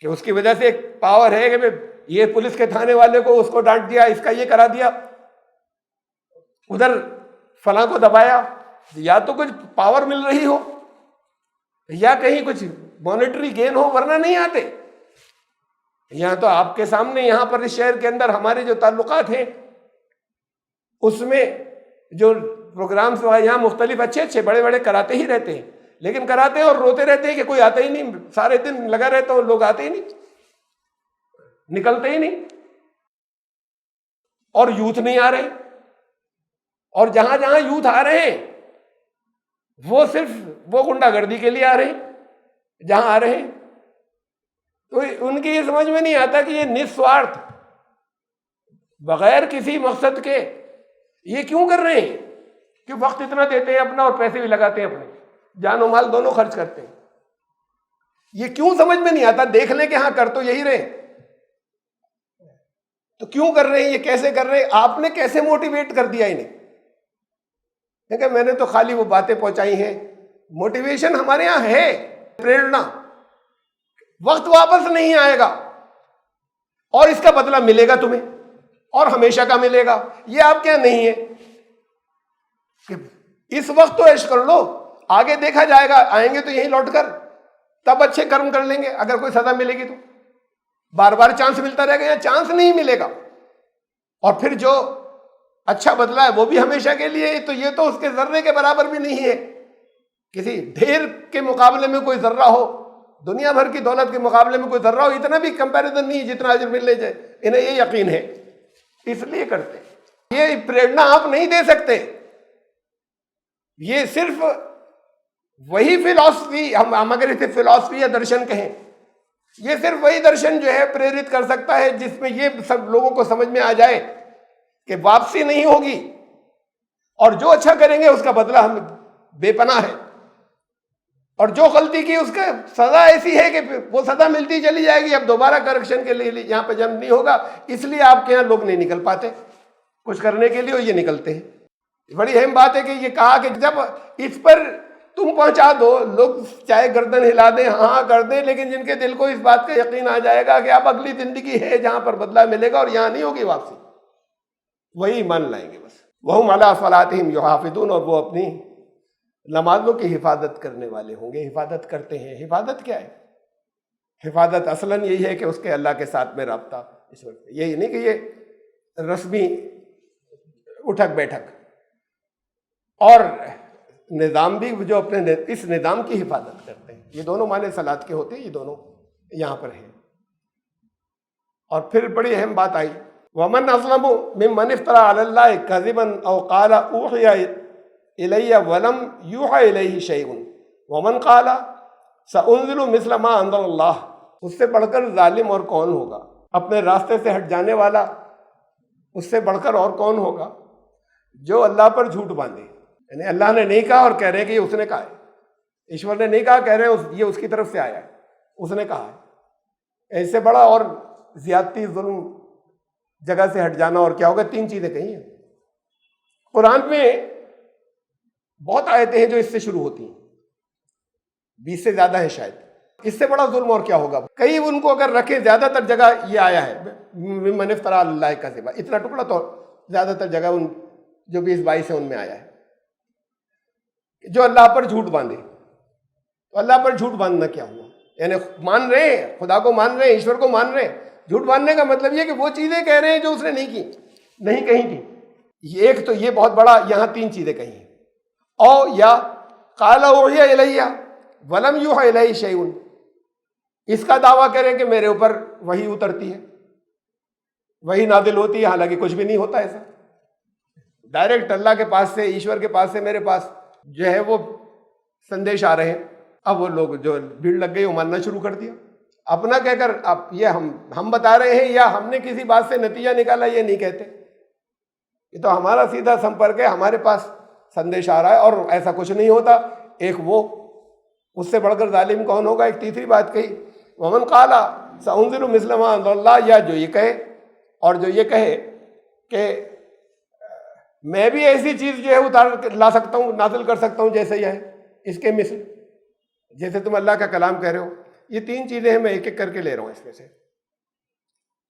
کہ اس کی وجہ سے ایک پاور ہے کہ یہ پولیس کے تھانے والے کو اس کو ڈانٹ دیا, اس کا یہ کرا دیا, ادھر فلاں کو دبایا. یا تو کچھ پاور مل رہی ہو یا کہیں کچھ مانیٹری گین ہو, ورنہ نہیں آتے. یہاں تو آپ کے سامنے یہاں پر اس شہر کے اندر ہمارے جو تعلقات ہیں اس میں جو پروگرامز یہاں مختلف اچھے بڑے بڑے کراتے ہی رہتے ہیں, لیکن کراتے ہیں اور روتے رہتے ہیں کہ کوئی آتا ہی نہیں. سارے دن لگا رہتا ہوں, لوگ آتے ہی نہیں, نکلتے ہی نہیں, اور یوتھ نہیں آ رہے. اور جہاں جہاں یوتھ آ رہے ہیں وہ صرف وہ غنڈہ گردی کے لیے آ رہے ہیں جہاں آ رہے ہیں. تو ان کی یہ سمجھ میں نہیں آتا کہ یہ نسوارتھ بغیر کسی مقصد کے یہ کیوں کر رہے ہیں, کہ وقت اتنا دیتے ہیں اپنا اور پیسے بھی لگاتے ہیں, اپنے جان و مال دونوں خرچ کرتے ہیں. یہ کیوں سمجھ میں نہیں آتا؟ دیکھ لیں کہ ہاں کر تو یہی رہے, تو کیوں کر رہے ہیں, یہ کیسے کر رہے ہیں, آپ نے کیسے موٹیویٹ کر دیا انہیں؟ کہ میں نے تو خالی وہ باتیں پہنچائی ہیں. موٹیویشن ہمارے یہاں ہے, پریرنا. وقت واپس نہیں آئے گا اور اس کا بدلہ ملے گا تمہیں, اور ہمیشہ کا ملے گا. یہ آپ کے یہاں نہیں ہے کہ اس وقت تو عیش کر لو, آگے دیکھا جائے گا, آئیں گے تو یہیں لوٹ کر, تب اچھے کرم کر لیں گے. اگر کوئی سزا ملے گی تو بار بار چانس ملتا رہے گا, یا چانس نہیں ملے گا. اور پھر جو اچھا بدلہ ہے وہ بھی ہمیشہ کے لیے, تو یہ تو اس کے ذرے کے برابر بھی نہیں ہے. کسی ڈھیر کے مقابلے میں کوئی ذرہ ہو, دنیا بھر کی دولت کے مقابلے میں کوئی ذرہ ہو, اتنا بھی کمپیریزن نہیں ہے جتنا اجر ملنے جائے. انہیں یہ یقین ہے, اس لیے کرتے ہیں. یہ پریرنا آپ نہیں دے سکتے. یہ صرف وہی فلسفی, ہم اگر اسے فلسفی یا درشن کہیں, یہ صرف وہی درشن جو ہے پریرت کر سکتا ہے جس میں یہ سب لوگوں کو سمجھ میں آ جائے کہ واپسی نہیں ہوگی, اور جو اچھا کریں گے اس کا بدلہ ہم بے پناہ ہے, اور جو غلطی کی اس کا سزا ایسی ہے کہ وہ سزا ملتی چلی جائے گی. اب دوبارہ کریکشن کے لیے یہاں پہ جنم نہیں ہوگا. اس لیے آپ کے یہاں لوگ نہیں نکل پاتے کچھ کرنے کے لیے, اور یہ نکلتے ہیں. بڑی اہم بات ہے کہ یہ کہا کہ جب اس پر تم پہنچا دو, لوگ چاہے گردن ہلا دیں, ہاں کر دیں, لیکن جن کے دل کو اس بات کا یقین آ جائے گا کہ اب اگلی زندگی ہے جہاں پر بدلہ ملے گا اور یہاں نہیں ہوگی واپسی, وہی ایمان لائیں گے بس. وَهُمْ عَلَىٰ صَلَاتِهِمْ يُحَافِظُونَ, اور وہ اپنی نمازوں کی حفاظت کرنے والے ہوں گے, حفاظت کرتے ہیں. حفاظت کیا ہے؟ حفاظت اصلاً یہی ہے کہ اس کے اللہ کے ساتھ میں رابطہ, اس وقت یہی نہیں کہ یہ رسمی اٹھک بیٹھک, اور نظام بھی جو اپنے اس نظام کی حفاظت کرتے ہیں. یہ دونوں معنی صلات کے ہوتے ہیں, یہ دونوں یہاں پر ہیں. اور پھر بڑی اہم بات آئی, وَمَنْ أَظْلَمُ مِمَّنِ افْتَرَىٰ عَلَى اللَّهِ كَذِبًا أَوْ قَالَ أُوحِيَ إِلَيَّ وَلَمْ يُوحَ إِلَيْهِ شَيْءٌ وَمَنْ قَالَ سَأُنزِلُ مِثْلَ مَا أَنزَلَ اللَّهُ اس سے بڑھ کر ظالم اور کون ہوگا؟ اپنے راستے سے ہٹ جانے والا اس سے بڑھ کر اور کون ہوگا؟ جو اللہ پر جھوٹ باندھے، یعنی اللہ نے نہیں کہا اور کہہ رہے ہیں کہ یہ اس نے کہا ہے، ایشور نے نہیں کہا، کہہ رہے ہیں یہ اس کی طرف سے آیا ہے، اس نے کہا ہے۔ ایسے بڑا اور زیادتی، ظلم، جگہ سے ہٹ جانا اور کیا ہوگا؟ 3 چیزیں کہی ہیں قرآن میں، بہت آیتیں ہیں جو اس سے شروع ہوتی ہیں، 20 سے زیادہ ہے شاید۔ اس سے بڑا ظلم اور کیا ہوگا؟ کئی ان کو اگر رکھیں، زیادہ تر جگہ یہ آیا ہے ممن افتری علی اللہ کذبا، اتنا ٹکڑا تو زیادہ تر جگہ ان جو 20-22 ہے ان میں آیا ہے، جو اللہ پر جھوٹ باندھے۔ تو اللہ پر جھوٹ باندھنا کیا ہوا؟ یعنی مان رہے ہیں، خدا کو مان رہے ہیں، ایشور کو مان رہے ہیں۔ جھوٹ باندھنے کا مطلب یہ کہ وہ چیزیں کہہ رہے ہیں جو اس نے نہیں کی، نہیں کہیں تھی۔ ایک تو یہ بہت بڑا، یہاں 3 چیزیں کہی ہیں، او یا قال اوحی الی ولم یوحی الی شیء، اس کا دعویٰ کریں کہ میرے اوپر وحی اترتی ہے، وحی نازل ہوتی ہے، حالانکہ کچھ بھی نہیں ہوتا ایسا۔ ڈائریکٹ اللہ کے پاس سے، ایشور کے پاس سے میرے پاس جو ہے وہ سندیش آ رہے ہیں۔ اب وہ لوگ جو بھیڑ لگ گئی وہ ماننا شروع کر دیا، اپنا کہہ کر اب یہ ہم بتا رہے ہیں یا ہم نے کسی بات سے نتیجہ نکالا، یہ نہیں کہتے، یہ تو ہمارا سیدھا سمپرک ہے، ہمارے پاس سندیش آ رہا ہے اور ایسا کچھ نہیں ہوتا۔ ایک وہ، اس سے بڑھ کر ظالم کون ہوگا؟ ایک تیسری بات کہی، ومن قال سأنزل مثل ما انزل اللہ، یا جو یہ کہے، اور جو یہ کہے کہ میں بھی ایسی چیز جو ہے اتار لا سکتا ہوں، نازل کر سکتا ہوں جیسے یہ ہے، اس کے مثل، جیسے تم اللہ کا کلام کہہ رہے ہو۔ یہ 3 چیزیں ہیں، میں ایک ایک کر کے لے رہا ہوں اس میں سے۔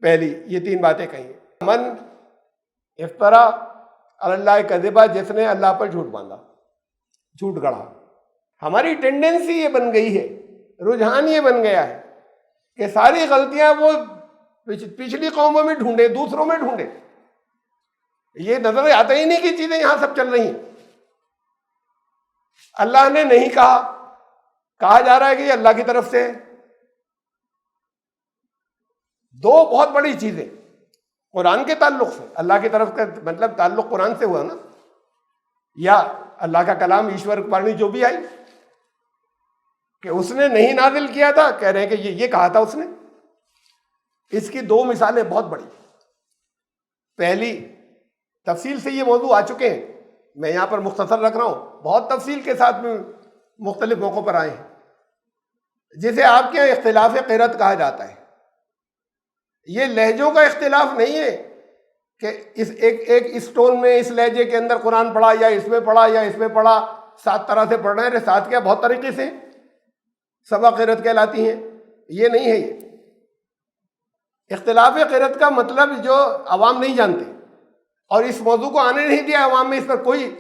پہلی یہ 3 باتیں کہی، من افترا علی اللہ کذبا، جس نے اللہ پر جھوٹ باندھا، جھوٹ گڑھا۔ ہماری ٹینڈنسی یہ بن گئی ہے، رجحان یہ بن گیا ہے کہ ساری غلطیاں وہ پچھلی قوموں میں ڈھونڈے، دوسروں میں ڈھونڈے، یہ نظر آتا ہی نہیں کہ چیزیں یہاں سب چل رہی ہیں۔ اللہ نے نہیں کہا جا رہا ہے کہ یہ اللہ کی طرف سے ہے۔ 2 بہت بڑی چیزیں قرآن کے تعلق سے، اللہ کی طرف کا مطلب تعلق قرآن سے ہوا نا، یا اللہ کا کلام، ایشور وانی جو بھی آئی، کہ اس نے نہیں نازل کیا تھا، کہہ رہے ہیں کہ یہ کہا تھا اس نے۔ اس کی 2 مثالیں بہت بڑی۔ پہلی، تفصیل سے یہ موضوع آ چکے ہیں، میں یہاں پر مختصر رکھ رہا ہوں، بہت تفصیل کے ساتھ میں مختلف موقعوں پر آئے ہیں، جسے آپ کے یہاں اختلاف قرأت کہا جاتا ہے۔ یہ لہجوں کا اختلاف نہیں ہے کہ ایک اس ٹون میں، اس لہجے کے اندر قرآن پڑھا، یا اس میں پڑھا، یا اس میں پڑھا، 7 طرح سے پڑھ رہے ہیں۔ 7 کیا، بہت طریقے سے سبا قرأت کہلاتی ہیں، یہ نہیں ہے۔ یہ اختلاف قرأت کا مطلب جو عوام نہیں جانتے، اور اس موضوع کو آنے نہیں دیا عوام میں، اس پر کوئی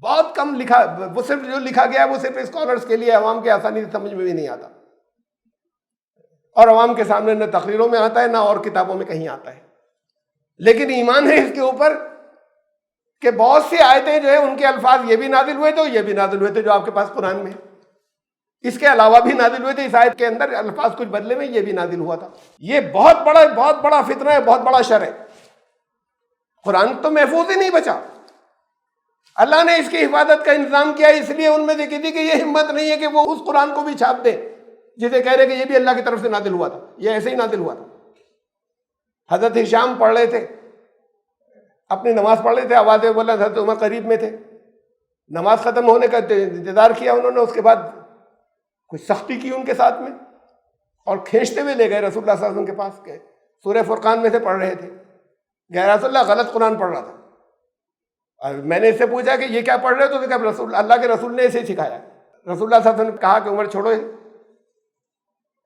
بہت کم لکھا، وہ صرف جو لکھا گیا ہے وہ صرف اسکالرس کے لیے، عوام کے آسانی سے سمجھ میں بھی نہیں آتا، اور عوام کے سامنے نہ تقریروں میں آتا ہے، نہ اور کتابوں میں کہیں آتا ہے۔ لیکن ایمان ہے اس کے اوپر کہ بہت سی آیتیں جو ہیں ان کے الفاظ یہ بھی نازل ہوئے تھے، یہ بھی نازل ہوئے تھے جو آپ کے پاس قرآن میں ہے، اس کے علاوہ بھی نازل ہوئے تھے، اس آیت کے اندر الفاظ کچھ بدلے میں، یہ بھی نازل ہوا تھا۔ یہ بہت بڑا فتنہ ہے، بہت بڑا شر ہے۔ قرآن تو محفوظ ہی نہیں بچا، اللہ نے اس کی حفاظت کا انتظام کیا، اس لیے ان میں سے کسی کی یہ ہمت نہیں ہے کہ وہ اس قرآن کو بھی چھاپ دے جسے کہہ رہے کہ یہ بھی اللہ کی طرف سے نازل ہوا تھا، یہ ایسے ہی نازل ہوا تھا۔ حضرت ہشام پڑھ رہے تھے، اپنی نماز پڑھ رہے تھے، آوازیں بولا، حضرت عمر قریب میں تھے، نماز ختم ہونے کا انتظار کیا انہوں نے، اس کے بعد کچھ سختی کی ان کے ساتھ میں، اور کھینچتے ہوئے لے گئے رسول اللہ صلی اللہ علیہ وسلم کے پاس، کہ سورہ فرقان میں سے پڑھ رہے تھے، کہ رسول اللہ غلط قرآن پڑھ رہا تھا۔ اور میں نے اس سے پوچھا کہ یہ کیا پڑھ رہے ہو، تو نے کہا رسول اللہ کے رسول نے اسے سکھایا۔ رسول اللہ صلی اللہ علیہ وسلم نے کہا کہ عمر چھوڑو،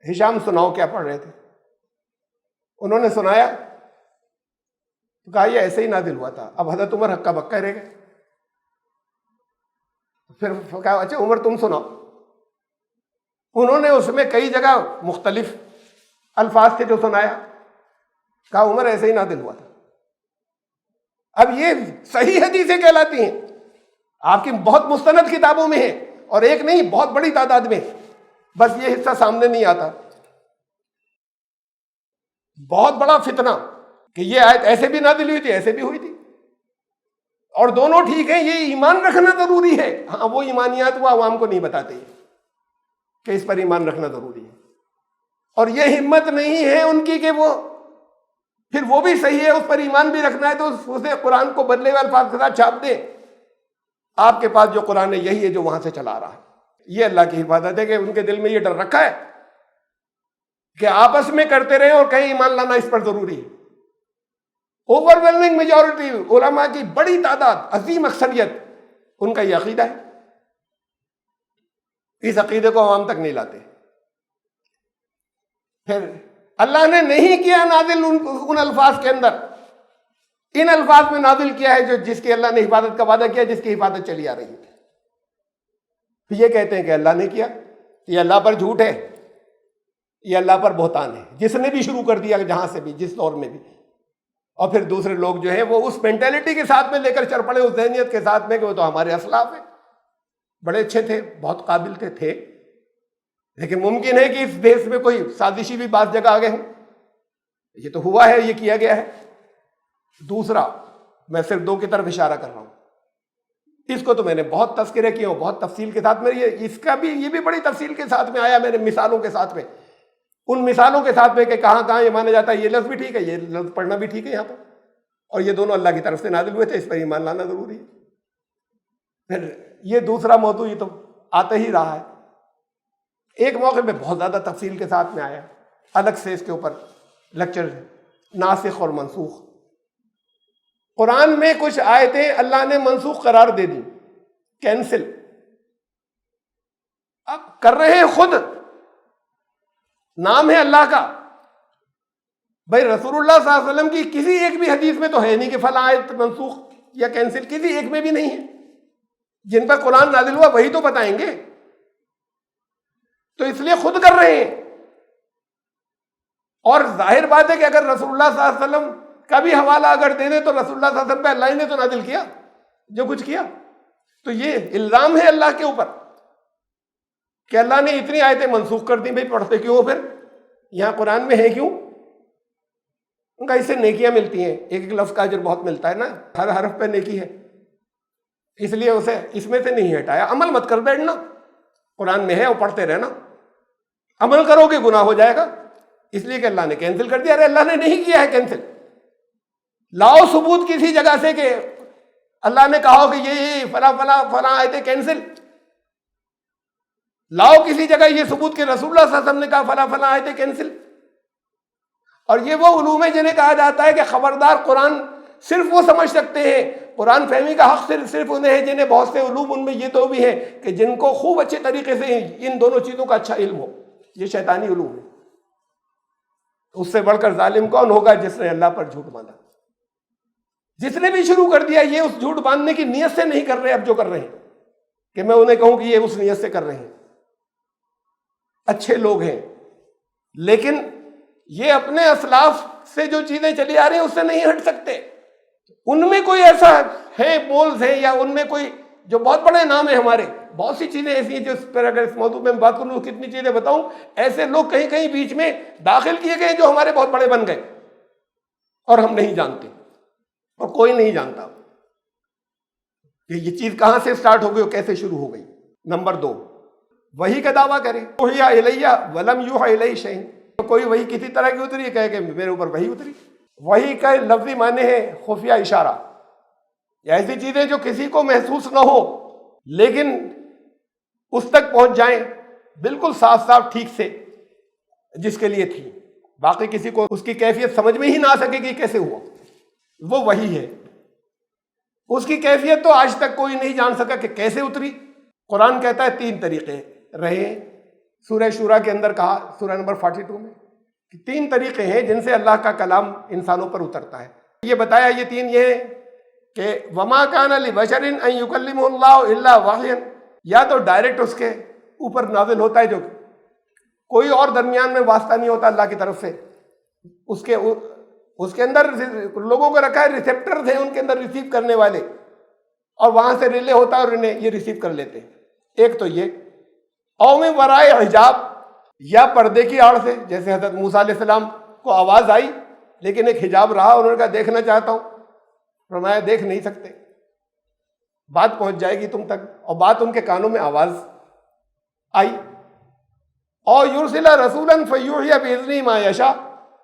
ہشام سناؤ کیا پڑھ رہے تھے۔ انہوں نے سنایا تو کہا یہ ایسے ہی نازل ہوا تھا۔ اب حضرت عمر ہکا بکا رہ گئے، پھر کہا اچھا عمر تم سناؤ۔ انہوں نے اس میں کئی جگہ مختلف الفاظ تھے جو سنایا، کہا عمر ایسے ہی نازل ہوا تھا۔ اب یہ صحیح حدیثیں کہلاتی ہیں، آپ کی بہت مستند کتابوں میں ہے، اور ایک نہیں بہت بڑی تعداد میں، بس یہ حصہ سامنے نہیں آتا۔ بہت بڑا فتنہ کہ یہ آیت ایسے بھی نازل ہوئی تھی، ایسے بھی ہوئی تھی، اور دونوں ٹھیک ہیں، یہ ایمان رکھنا ضروری ہے۔ ہاں وہ ایمانیات وہ عوام کو نہیں بتاتے کہ اس پر ایمان رکھنا ضروری ہے، اور یہ ہمت نہیں ہے ان کی کہ وہ پھر وہ بھی صحیح ہے، اس پر ایمان بھی رکھنا ہے تو اسے قرآن کو بدلے ہوئے الفاظ کے ساتھ چھاپ دیں۔ آپ کے پاس جو قرآن ہے یہی ہے جو وہاں سے چلا رہا ہے۔ یہ اللہ کی حفاظت ہے کہ ان کے دل میں یہ ڈر رکھا ہے کہ آپس میں کرتے رہیں اور کہیں ایمان لانا اس پر ضروری ہے۔ اوور ویلمنگ میجورٹی علماء کی بڑی تعداد، عظیم اکثریت، ان کا یہ عقیدہ ہے، اس عقیدے کو عوام تک نہیں لاتے۔ پھر اللہ نے نہیں کیا نازل ان الفاظ کے اندر، ان الفاظ میں نازل کیا ہے جو جس کی اللہ نے حفاظت کا وعدہ کیا، جس کی حفاظت چلی آ رہی ہے۔ یہ کہتے ہیں کہ اللہ نے کیا، یہ اللہ پر جھوٹ ہے، یہ اللہ پر بہتان ہے، جس نے بھی شروع کر دیا جہاں سے بھی، جس دور میں بھی۔ اور پھر دوسرے لوگ جو ہیں وہ اس مینٹیلٹی کے ساتھ میں لے کر چل پڑے، اس ذہنیت کے ساتھ میں کہ وہ تو ہمارے اسلاف ہیں، بڑے اچھے تھے، بہت قابل تھے، لیکن ممکن ہے کہ اس دیش میں کوئی سازشی بھی بعض جگہ آگے ہوں۔ یہ تو ہوا ہے، یہ کیا گیا ہے۔ دوسرا، میں صرف دو کی طرف اشارہ کر رہا ہوں، اس کو تو میں نے بہت تذکرے کیے ہوں، بہت تفصیل کے ساتھ، اس کا بھی یہ بھی بڑی تفصیل کے ساتھ میں آیا، میرے مثالوں کے ساتھ میں، ان مثالوں کے ساتھ میں کہ کہاں کہاں یہ مانا جاتا ہے یہ لفظ بھی ٹھیک ہے، یہ لفظ پڑھنا بھی ٹھیک ہے یہاں پر، اور یہ دونوں اللہ کی طرف سے نازل ہوئے تھے، اس پر ایمان لانا ضروری ہے۔ پھر یہ دوسرا موضوع یہ تو آتا ہی رہا ہے، ایک موقع میں بہت زیادہ تفصیل کے ساتھ میں آیا، الگ سے اس کے اوپر لیکچر، ناسخ اور منسوخ۔ قرآن میں کچھ آیتیں اللہ نے منسوخ قرار دے دی، کینسل، اب کر رہے ہیں خود، نام ہے اللہ کا۔ بھائی رسول اللہ صلی اللہ علیہ وسلم کی کسی ایک بھی حدیث میں تو ہے نہیں کہ فلاں آیت منسوخ یا کینسل، کسی ایک میں بھی نہیں ہے۔ جن پر قرآن نازل ہوا وہی تو بتائیں گے، تو اس لیے خود کر رہے ہیں۔ اور ظاہر بات ہے کہ اگر رسول اللہ صلی اللہ علیہ وسلم کا بھی حوالہ اگر دے دیں تو رسول اللہ صلی اللہ علیہ وسلم پہ اللہ نے تو نازل کیا جو کچھ کیا، تو یہ الزام ہے اللہ کے اوپر کہ اللہ نے اتنی آیتیں منسوخ کر دی۔ بھائی پڑھتے کیوں ہو پھر؟ یہاں قرآن میں ہے کیوں؟ ان کا اس سے نیکیاں ملتی ہیں، ایک ایک لفظ کا اجر بہت ملتا ہے نا، ہر حرف پہ نیکی ہے، اس لیے اسے اس میں سے نہیں ہٹایا۔ عمل مت کر بیٹھنا، قرآن میں ہے وہ پڑھتے رہنا، عمل کرو گے گناہ ہو جائے گا، اس لیے کہ اللہ نے کینسل کر دیا۔ ارے اللہ نے نہیں کیا ہے کینسل، لاؤ ثبوت کسی جگہ سے کہ اللہ نے کہا ہو کہ یہ فلاں فلاں فلاں آیتیں کینسل، لاؤ کسی جگہ یہ ثبوت کہ رسول اللہ صلی اللہ علیہ وسلم نے کہا فلاں فلاں آیتیں کینسل۔ اور یہ وہ علوم ہے جنہیں کہا جاتا ہے کہ خبردار، قرآن صرف وہ سمجھ سکتے ہیں، قرآن فہمی کا حق صرف انہیں ہے جنہیں بہت سے علوم ان میں یہ تو بھی ہے کہ جن کو خوب اچھے طریقے سے ان دونوں چیزوں کا اچھا علم ہو۔ یہ شیطانی علوم ہے۔ اس سے بڑھ کر ظالم کون ہوگا جس نے اللہ پر جھوٹ باندھا؟ جس نے بھی شروع کر دیا، یہ اس جھوٹ باندھنے کی نیت سے نہیں کر رہے اب جو کر رہے ہیں کہ میں انہیں کہوں کہ یہ اس نیت سے کر رہے ہیں، اچھے لوگ ہیں، لیکن یہ اپنے اسلاف سے جو چیزیں چلی آ رہی ہیں اس سے نہیں ہٹ سکتے۔ ان میں کوئی ایسا ہے، بولز ہیں، یا ان میں کوئی جو بہت بڑے نام ہیں ہمارے، بہت سی چیزیں ایسی ہیں جو اس پر اگر اس موضوع میں بات کروں کتنی چیزیں بتاؤں، ایسے لوگ کہیں کہیں بیچ میں داخل کیے گئے جو ہمارے بہت بڑے بن گئے اور ہم نہیں جانتے، اور کوئی نہیں جانتا کہ یہ چیز کہاں سے سٹارٹ ہو گئی اور کیسے شروع ہو گئی۔ نمبر 2، وحی کا دعویٰ کرے، اوحی الیہ ولم یوحی الی شیء، کوئی وحی کسی طرح کی اتری، کہے کہ میرے اوپر وحی اتری۔ وحی کا لفظی معنی ہے خفیہ اشارہ، یا ایسی چیزیں جو کسی کو محسوس نہ ہو لیکن اس تک پہنچ جائیں بالکل صاف صاف ٹھیک سے، جس کے لیے تھی، باقی کسی کو اس کی کیفیت سمجھ میں ہی نہ آ سکے کہ کیسے ہوا، وہ وحی ہے۔ اس کی کیفیت تو آج تک کوئی نہیں جان سکا کہ کیسے اتری۔ قرآن کہتا ہے 3 طریقے رہے، سورہ شورا کے اندر کہا، سورہ نمبر 42 میں کہ 3 طریقے ہیں جن سے اللہ کا کلام انسانوں پر اترتا ہے۔ یہ بتایا یہ 3 یہ ہیں کہ وما کان لبشر ان یکلمہ اللہ الا وحیا، یا تو ڈائریکٹ اس کے اوپر نازل ہوتا ہے، جو کوئی اور درمیان میں واسطہ نہیں ہوتا اللہ کی طرف سے، اس کے اندر لوگوں کو رکھا ہے، ریسیپٹرز ہیں ان کے اندر ریسیو کرنے والے، اور وہاں سے ریلے ہوتا ہے اور انہیں یہ ریسیو کر لیتے ہیں۔ ایک تو یہ، او من ورائے حجاب، یا پردے کی آڑ سے، جیسے حضرت موسیٰ علیہ السلام کو آواز آئی لیکن ایک حجاب رہا، انہوں نے کہا دیکھنا چاہتا ہوں، فرمایا دیکھ نہیں سکتے، بات پہنچ جائے گی تم تک، اور بات ان کے کانوں میں آواز آئی۔ اور یرسل رسولا فیوحی باذنہ ما یشاء،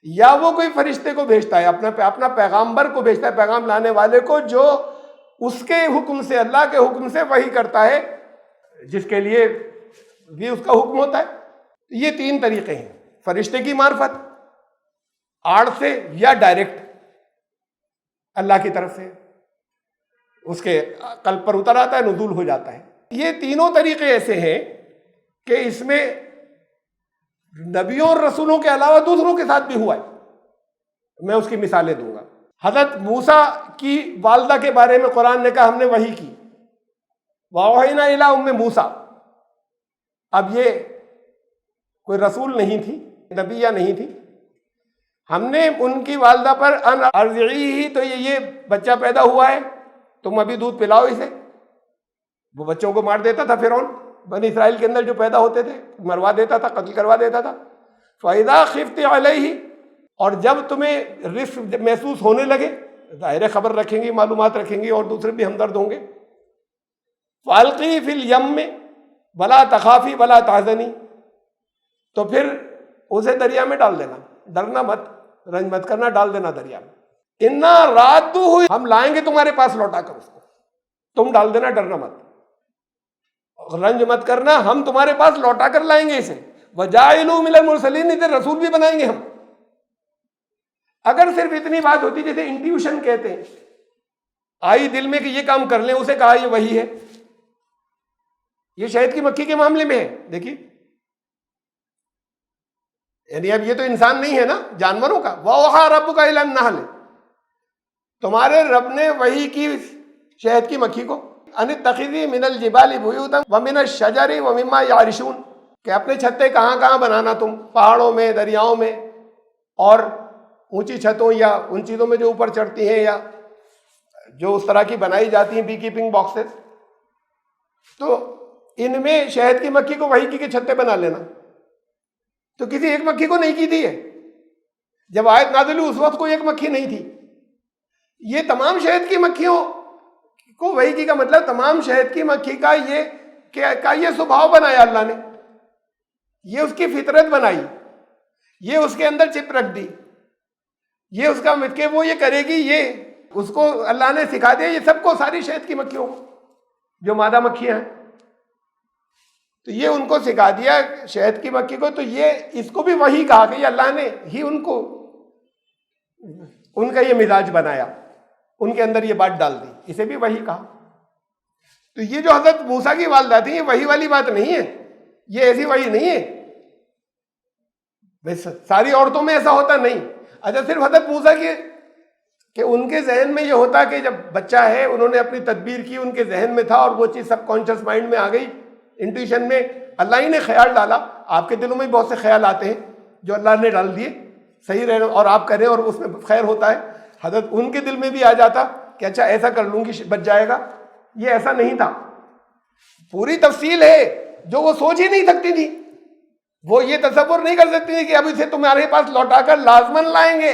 یا وہ کوئی فرشتے کو بھیجتا ہے، اپنا پیغامبر کو بھیجتا ہے، پیغام لانے والے کو، جو اس کے حکم سے، اللہ کے حکم سے وحی کرتا ہے، جس کے لیے بھی اس کا حکم ہوتا ہے۔ یہ تین طریقے ہیں، فرشتے کی معرفت، آڑ سے یا ڈائریکٹ اللہ کی طرف سے اس کے قلب پر اتر آتا ہے، نزول ہو جاتا ہے۔ یہ تینوں طریقے ایسے ہیں کہ اس میں نبیوں اور رسولوں کے علاوہ دوسروں کے ساتھ بھی ہوا ہے۔ میں اس کی مثالیں دوں گا۔ حضرت موسیٰ کی والدہ کے بارے میں قرآن نے کہا ہم نے وحی کی، وَأَوْحَيْنَا إِلَىٰ أُمِّ مُوسیٰ۔ اب یہ کوئی رسول نہیں تھی، نبیہ نہیں تھی، ہم نے ان کی والدہ پر ان ارضعیہ، تو یہ بچہ پیدا ہوا ہے، تم ابھی دودھ پلاؤ اسے۔ وہ بچوں کو مار دیتا تھا فرعون، بنی اسرائیل کے اندر جو پیدا ہوتے تھے مروا دیتا تھا، قتل کروا دیتا تھا۔ فَإِذَا خِفْتِ عَلَيْهِ، اور جب تمہیں رزق محسوس ہونے لگے، ظاہر خبر رکھیں گی، معلومات رکھیں گی، اور دوسرے بھی ہمدرد ہوں گے۔ فَأَلْقِي فِي الْيَمِّ وَلَا تَخَافِي وَلَا تَحْزَنِي، تو پھر اسے دریا میں ڈال دینا، ڈرنا مت، رنج مت کرنا، ڈال دینا دریا میں۔ اِنَّا رَادُّوهُ، ہم لائیں گے تمہارے پاس لوٹا کر اس کو، تم ڈال دینا، ڈرنا مت، رنج مت کرنا، ہم تمہارے پاس لوٹا کر لائیں گے اسے۔ وَجَاعِلُوهُ مِنَ الْمُرْسَلِينَ، اسے رسول بھی بنائیں گے ہم۔ اگر صرف اتنی بات ہوتی جیسے انٹیوشن کہتے ہیں، آئی دل میں کہ یہ کام کر لیں، اسے کہا یہ وہی ہے۔ یہ شہد کی مکھی کے معاملے میں ہے، دیکھیے، یعنی اب یہ تو انسان نہیں ہے نا، جانوروں کا۔ وَأَوْحَىٰ رَبُّكَ إِلَى النَّحْلِ، تمہارے رب نے وحی کی شہد کی مکھی کو، ان اتخذی من الجبال بیوتا ومن الشجر ومما یعرشون، کہ اپنے چھتے کہاں کہاں بنانا تم، پہاڑوں میں، دریاؤں میں، اور اونچی چھتوں یا ان چیزوں میں جو اوپر چڑھتی ہیں، یا جو اس طرح کی بنائی جاتی ہیں بی کیپنگ باکسز، تو ان میں شہد کی مکھی کو وحی کی کے چھتے بنا لینا۔ تو کسی ایک مکھی کو نہیں کی تھی ہے، جب آیت نازل ہوئی اس وقت کوئی ایک مکھی نہیں تھی۔ یہ تمام شہد کی مکھیوں کو وحی کی کا مطلب تمام شہد کی مکھی کا یہ سبھاؤ بنایا اللہ نے، یہ اس کی فطرت بنائی، یہ اس کے اندر چپ رکھ دی، یہ اس کا کہ وہ یہ کرے گی، یہ اس کو اللہ نے سکھا دیا، یہ سب کو، ساری شہد کی مکھیوں کو جو مادہ مکھیاں ہیں، تو یہ ان کو سکھا دیا شہد کی مکھی کو۔ تو یہ اس کو بھی وحی کہا کہ یہ اللہ نے ہی ان کو، ان کا یہ مزاج بنایا، ان کے اندر یہ بات ڈال دی، اسے بھی وحی کہا۔ تو یہ جو حضرت موسیٰ کی والدہ تھی، یہ وحی والی بات نہیں ہے، یہ ایسی وحی نہیں ہے، بس ساری عورتوں میں ایسا ہوتا نہیں۔ اچھا صرف حضرت موسیٰ کی کہ ان کے ذہن میں یہ ہوتا کہ جب بچہ ہے، انہوں نے اپنی تدبیر کی، ان کے ذہن میں تھا، اور وہ چیز سب کانشیس مائنڈ میں آ گئی، انٹویشن میں اللہ ہی نے خیال ڈالا۔ آپ کے دلوں میں بہت سے خیال آتے ہیں جو اللہ نے ڈال دیے، صحیح رہنا اور آپ کریں اور اس میں خیر ہوتا ہے۔ حضرت ان کے دل میں بھی آ جاتا کہ اچھا ایسا کر لوں گی بچ جائے گا، یہ ایسا نہیں تھا، پوری تفصیل ہے جو وہ سوچ ہی نہیں سکتی تھی، وہ یہ تصور نہیں کر سکتی تھی کہ اب اسے تمہارے پاس لوٹا کر لازماً لائیں گے۔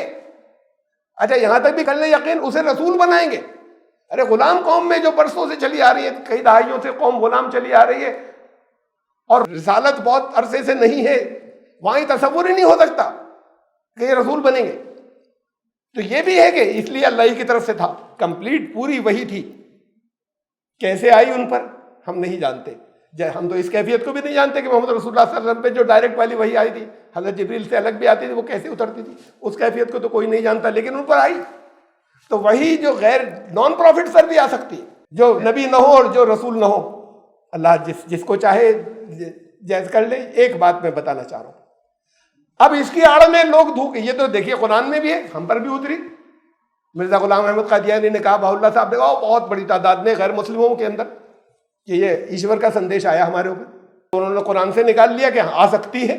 اچھا یہاں تک بھی کر لیں یقین، اسے رسول بنائیں گے۔ ارے غلام قوم میں جو برسوں سے چلی آ رہی ہے، کئی دہائیوں سے قوم غلام چلی آ رہی ہے، اور رسالت بہت عرصے سے نہیں ہے، وہاں ہی تصور ہی نہیں ہو سکتا کہ یہ رسول بنیں گے۔ تو یہ بھی ہے کہ اس لیے اللہ ہی کی طرف سے تھا، کمپلیٹ پوری وہی تھی۔ کیسے آئی ان پر ہم نہیں جانتے، ہم تو اس کیفیت کو بھی نہیں جانتے کہ محمد رسول اللہ صلی اللہ علیہ وسلم پہ جو ڈائریکٹ والی وحی آئی تھی، حضرت جبریل سے الگ بھی آتی تھی، وہ کیسے اترتی تھی، اس کیفیت کو تو کوئی نہیں جانتا، لیکن ان پر آئی۔ تو وہی جو غیر نان پروفٹ پر بھی آ سکتی ہے، جو نبی نہ ہو اور جو رسول نہ ہو، اللہ جس کو چاہے جائز کر لے۔ ایک بات میں بتانا چاہ رہا ہوں، اب اس کی آڑ میں لوگ یہ تو دیکھیے قرآن میں بھی ہے، ہم پر بھی اتری۔ مرزا غلام احمد قادیانی نے کہا، بہاء اللہ صاحب نے کہا، بہت بڑی تعداد میں غیر مسلموں کے اندر کہ یہ ایشور کا سندیش آیا ہمارے اوپر، انہوں نے قرآن سے نکال لیا کہ آ سکتی ہے۔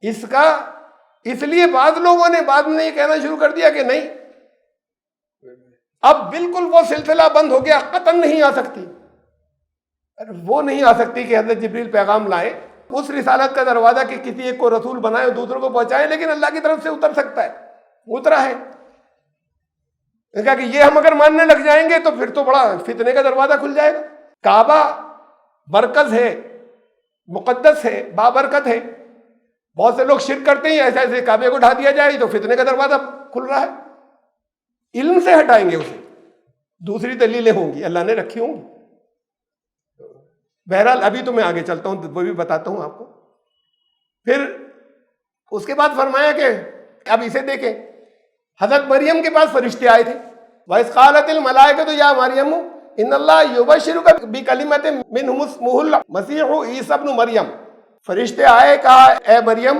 اس کا اس لیے بعض لوگوں نے بعد میں یہ کہنا شروع کر دیا کہ نہیں، اب بالکل وہ سلسلہ بند ہو گیا، قطعاً نہیں آ سکتی۔ وہ نہیں آ سکتی کہ حضرت جبریل پیغام لائے، اس رسالت کا دروازہ کہ کسی ایک کو رسول بنائے اور دوسروں کو پہنچائے، لیکن اللہ کی طرف سے اتر سکتا ہے، اترا ہے۔ کہا کہ یہ ہم اگر ماننے لگ جائیں گے تو پھر تو بڑا فتنے کا دروازہ کھل جائے گا۔ کعبہ مرکز ہے مقدس ہے، بابرکت ہے. بہت سے لوگ شرک کرتے ہیں، ایسے ایسے کعبے کو ڈھا دیا جائے تو فتنے کا دروازہ کھل رہا ہے. علم سے ہٹائیں گے اسے، دوسری دلیلیں ہوں گی، اللہ نے رکھی ہوں گی. بہرحال ابھی تو میں آگے چلتا ہوں، وہ بھی بتاتا ہوں آپ کو. پھر اس کے بعد فرمایا کہ اب اسے دیکھیں، حضرت مریم کے پاس فرشتے آئے تھے. وَإِذْ قَالَتِ الْمَلَائِكَةُ يَا مَرْيَمُ إِنَّ اللَّهَ يُبَشِّرُكَ بِكَلِمَةٍ مِّنْهُ اسْمُهُ الْمَسِيحُ عِیسیٰ ابْنُ مریم. فرشتے آئے، کہا اے مریم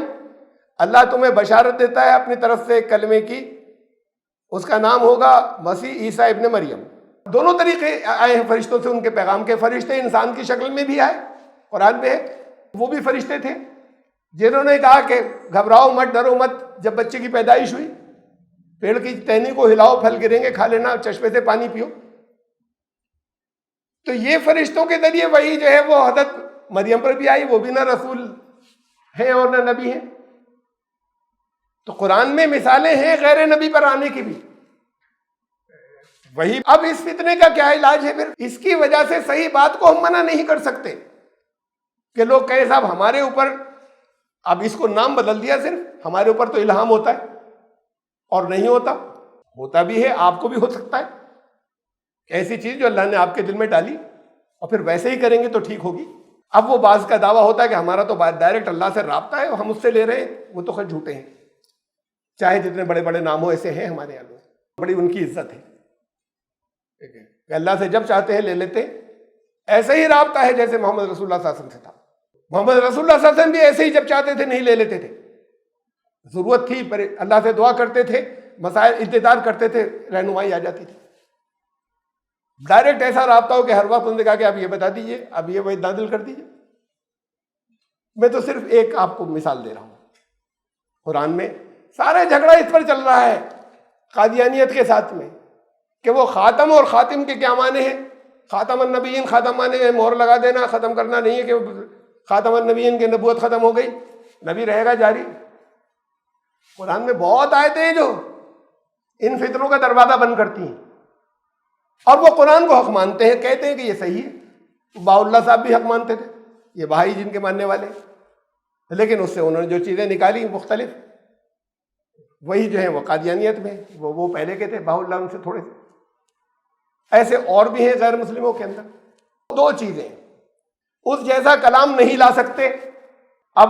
اللہ تمہیں بشارت دیتا ہے اپنی طرف سے ایک کلمے کی، اس کا نام ہوگا مسیح عیسیٰ ابن مریم. دونوں طریقے آئے ہیں فرشتوں سے ان کے پیغام کے. فرشتے انسان کی شکل میں بھی آئے، قرآن میں ہے. وہ بھی فرشتے تھے جنہوں نے کہا کہ گھبراؤ مت، ڈرو مت. جب بچے کی پیدائش ہوئی، پیڑ کی ٹہنی کو ہلاؤ، پھل گریں گے، کھا لینا، چشمے سے پانی پیو. تو یہ فرشتوں کے ذریعے وہی جو ہے وہ حضرت مریم پر بھی آئی. وہ بھی نہ رسول ہیں اور نہ نبی ہیں. تو قرآن میں مثالیں ہیں غیر نبی پر آنے کی بھی. وہی اب اس فتنے کا کیا علاج ہے؟ پھر اس کی وجہ سے صحیح بات کو ہم منع نہیں کر سکتے کہ لوگ کہے صاحب ہمارے اوپر اب اس کو نام بدل دیا، صرف ہمارے اوپر تو الہام ہوتا ہے اور نہیں ہوتا. ہوتا بھی ہے، آپ کو بھی ہو سکتا ہے. ایسی چیز جو اللہ نے آپ کے دل میں ڈالی اور پھر ویسے ہی کریں گے تو ٹھیک ہوگی. اب وہ بعض کا دعویٰ ہوتا ہے کہ ہمارا تو ڈائریکٹ اللہ سے رابطہ ہے، ہم اس سے لے رہے ہیں. وہ تو خیر جھوٹے ہیں، چاہے جتنے بڑے بڑے نام ہو. ایسے ہیں ہمارے یہاں لوگ، بڑی ان کی عزت ہے کہ اللہ سے جب چاہتے ہیں لے لیتے. ایسا ہی رابطہ ہے جیسے محمد رسول اللہ صلی اللہ علیہ وسلم سے تھا. محمد رسول اللہ صلی اللہ علیہ وسلم بھی ایسے ہی جب چاہتے تھے نہیں لے لیتے تھے. ضرورت تھی پر اللہ سے دعا کرتے تھے، مسائل انتظار کرتے تھے، رہنمائی آ جاتی تھی. ڈائریکٹ ایسا رابطہ ہو کہ ہر وقت انہوں نے کہا کہ اب یہ بتا دیجئے، اب یہ وہی نازل کر دیجئے. میں تو صرف ایک آپ کو مثال دے رہا ہوں. قرآن میں سارا جھگڑا اس پر چل رہا ہے قادیانیت کے ساتھ میں کہ وہ خاتم اور خاتم کے کیا معنی ہیں. خاتم النبیین، خاتم معنی ہے مہر لگا دینا، ختم کرنا نہیں ہے کہ خاتم النبیین کی نبوت ختم ہو گئی، نبی رہے گا جاری. قرآن میں بہت آیتیں ہیں جو ان فتنوں کا دروازہ بند کرتی ہیں اور وہ قرآن کو حق مانتے ہیں، کہتے ہیں کہ یہ صحیح ہے. باء اللہ صاحب بھی حق مانتے تھے، یہ بہائی جن کے ماننے والے، لیکن اس سے انہوں نے جو چیزیں نکالی مختلف، وہی جو ہیں وہ قادیانیت میں، وہ پہلے کے تھے، باء اللہ ان سے تھوڑے سے. ایسے اور بھی ہیں غیر مسلموں کے اندر. دو چیزیں اس جیسا کلام نہیں لا سکتے. اب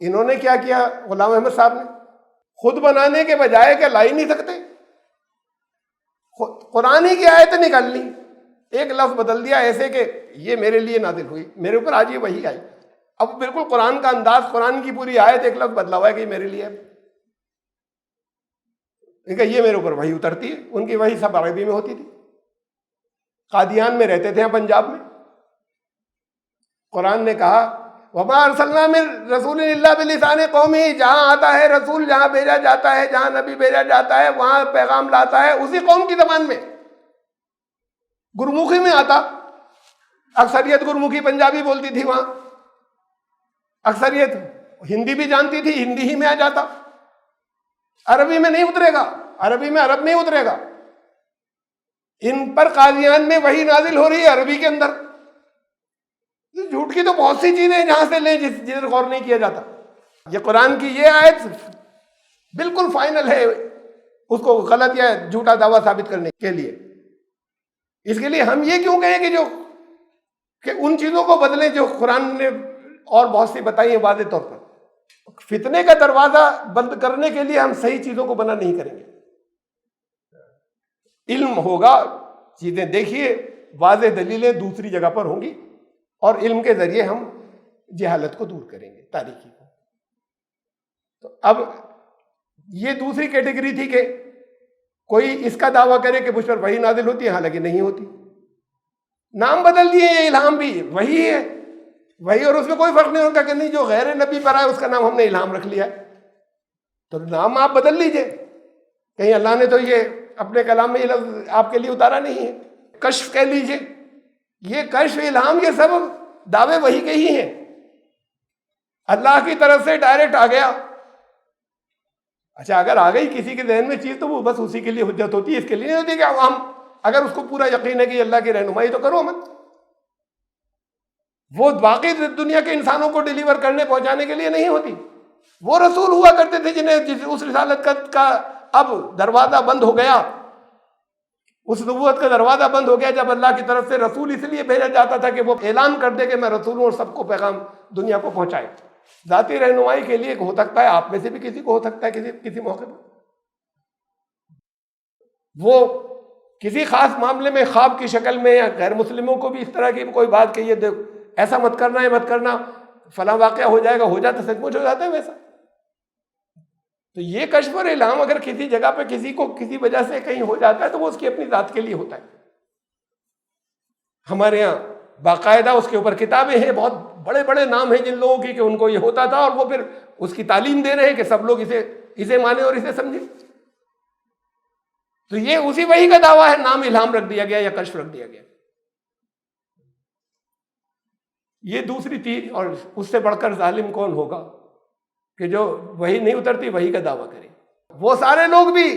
انہوں نے کیا کیا غلام احمد صاحب نے؟ خود بنانے کے بجائے کہ لا ہی نہیں سکتے، قرآن ہی کی آیت نکال لی، ایک لفظ بدل دیا ایسے کہ یہ میرے لیے نازل ہوئی، میرے اوپر آج یہ وحی آئی. اب بالکل قرآن کا انداز، قرآن کی پوری آیت ایک لفظ بدلا ہوا ہے کہ یہ میرے لیے ہے. یہ میرے اوپر وحی اترتی ہے. ان کی وحی سب عربی میں ہوتی تھی. قادیان میں رہتے تھے پنجاب میں. قرآن نے کہا وَمَا أَرْسَلْنَا مِن رَسُولٍ إِلَّا بِلِسَانِ قَوْمِهِ. جہاں آتا ہے رسول، جہاں بھیجا جاتا ہے، جہاں نبی بھیجا جاتا ہے، وہاں پیغام لاتا ہے اسی قوم کی زبان میں، گرمکھی میں آتا. اکثریت گرمکھی پنجابی بولتی تھی وہاں، اکثریت ہندی بھی جانتی تھی، ہندی ہی میں آ جاتا. عربی میں نہیں اترے گا، عربی میں عرب نہیں اترے گا. ان پر قادیان میں وہی نازل ہو رہی ہے عربی کے اندر. جھوٹ کی تو بہت سی چیزیں ہیں جہاں سے لیں جدھر غور نہیں کیا جاتا. یہ قرآن کی یہ آیت بالکل فائنل ہے اس کو غلط یا جھوٹا دعویٰ ثابت کرنے کے لیے. اس کے لیے ہم یہ کیوں کہیں کہ ان چیزوں کو بدلیں جو قرآن نے اور بہت سی بتائی ہیں واضح طور پر. فتنے کا دروازہ بند کرنے کے لیے ہم صحیح چیزوں کو منع نہیں کریں گے. علم ہوگا، چیزیں دیکھیے، واضح دلیلیں دوسری جگہ پر ہوں گی اور علم کے ذریعے ہم جہالت کو دور کریں گے، تاریکی کو. تو اب یہ دوسری کیٹیگری تھی کہ کوئی اس کا دعویٰ کرے کہ مجھ پر وحی نازل ہوتی ہے، حالانکہ نہیں ہوتی. نام بدل دیے، یہ الہام بھی وہی ہے، وہی، اور اس میں کوئی فرق نہیں ہوتا کہ نہیں جو غیر نبی پر آئے اس کا نام ہم نے الہام رکھ لیا ہے. تو نام آپ بدل لیجئے، کہیں اللہ نے تو یہ اپنے کلام میں یہ لفظ آپ کے لیے اتارا نہیں ہے. کشف کہہ لیجئے، یہ کشف، الہام، یہ سب دعوے وہی کے ہی ہیں. اللہ کی طرف سے ڈائریکٹ آ گیا. اچھا اگر آ گئی کسی کے ذہن میں چیز تو وہ بس اسی کے لیے حجت ہوتی ہے، اس کے لیے نہیں ہوتی کہ ہم اگر اس کو پورا یقین ہے کہ اللہ کی رہنمائی تو کرو مت. وہ باقی دنیا کے انسانوں کو ڈیلیور کرنے پہنچانے کے لیے نہیں ہوتی. وہ رسول ہوا کرتے تھے جنہیں اس رسالت کا اب دروازہ بند ہو گیا, اس نبوت کا دروازہ بند ہو گیا جب اللہ کی طرف سے رسول اس لیے بھیجا جاتا تھا کہ وہ اعلان کر دے کہ میں رسول ہوں اور سب کو پیغام دنیا کو پہنچائے. ذاتی رہنمائی کے لیے ہو سکتا ہے آپ میں سے بھی کسی کو ہو سکتا ہے کسی موقع پر وہ کسی خاص معاملے میں خواب کی شکل میں یا غیر مسلموں کو بھی اس طرح کی کوئی بات کہیے ایسا مت کرنا ہے, مت کرنا, فلاں واقعہ ہو جائے گا, ہو جاتا سچ مچ ہو جاتا ہے ویسا. تو یہ کشف اور الہام اگر کسی جگہ پہ کسی کو کسی وجہ سے کہیں ہو جاتا ہے تو وہ اس کی اپنی ذات کے لیے ہوتا ہے. ہمارے یہاں باقاعدہ اس کے اوپر کتابیں ہیں, بہت بڑے بڑے نام ہیں جن لوگوں کی کہ ان کو یہ ہوتا تھا اور وہ پھر اس کی تعلیم دے رہے ہیں کہ سب لوگ اسے مانیں اور اسے سمجھیں. تو یہ اسی وحی کا دعویٰ ہے, نام الہام رکھ دیا گیا یا کشف رکھ دیا گیا. یہ دوسری تھی. اور اس سے بڑھ کر ظالم کون ہوگا کہ جو وحی نہیں اترتی وحی کا دعویٰ کرے. وہ سارے لوگ بھی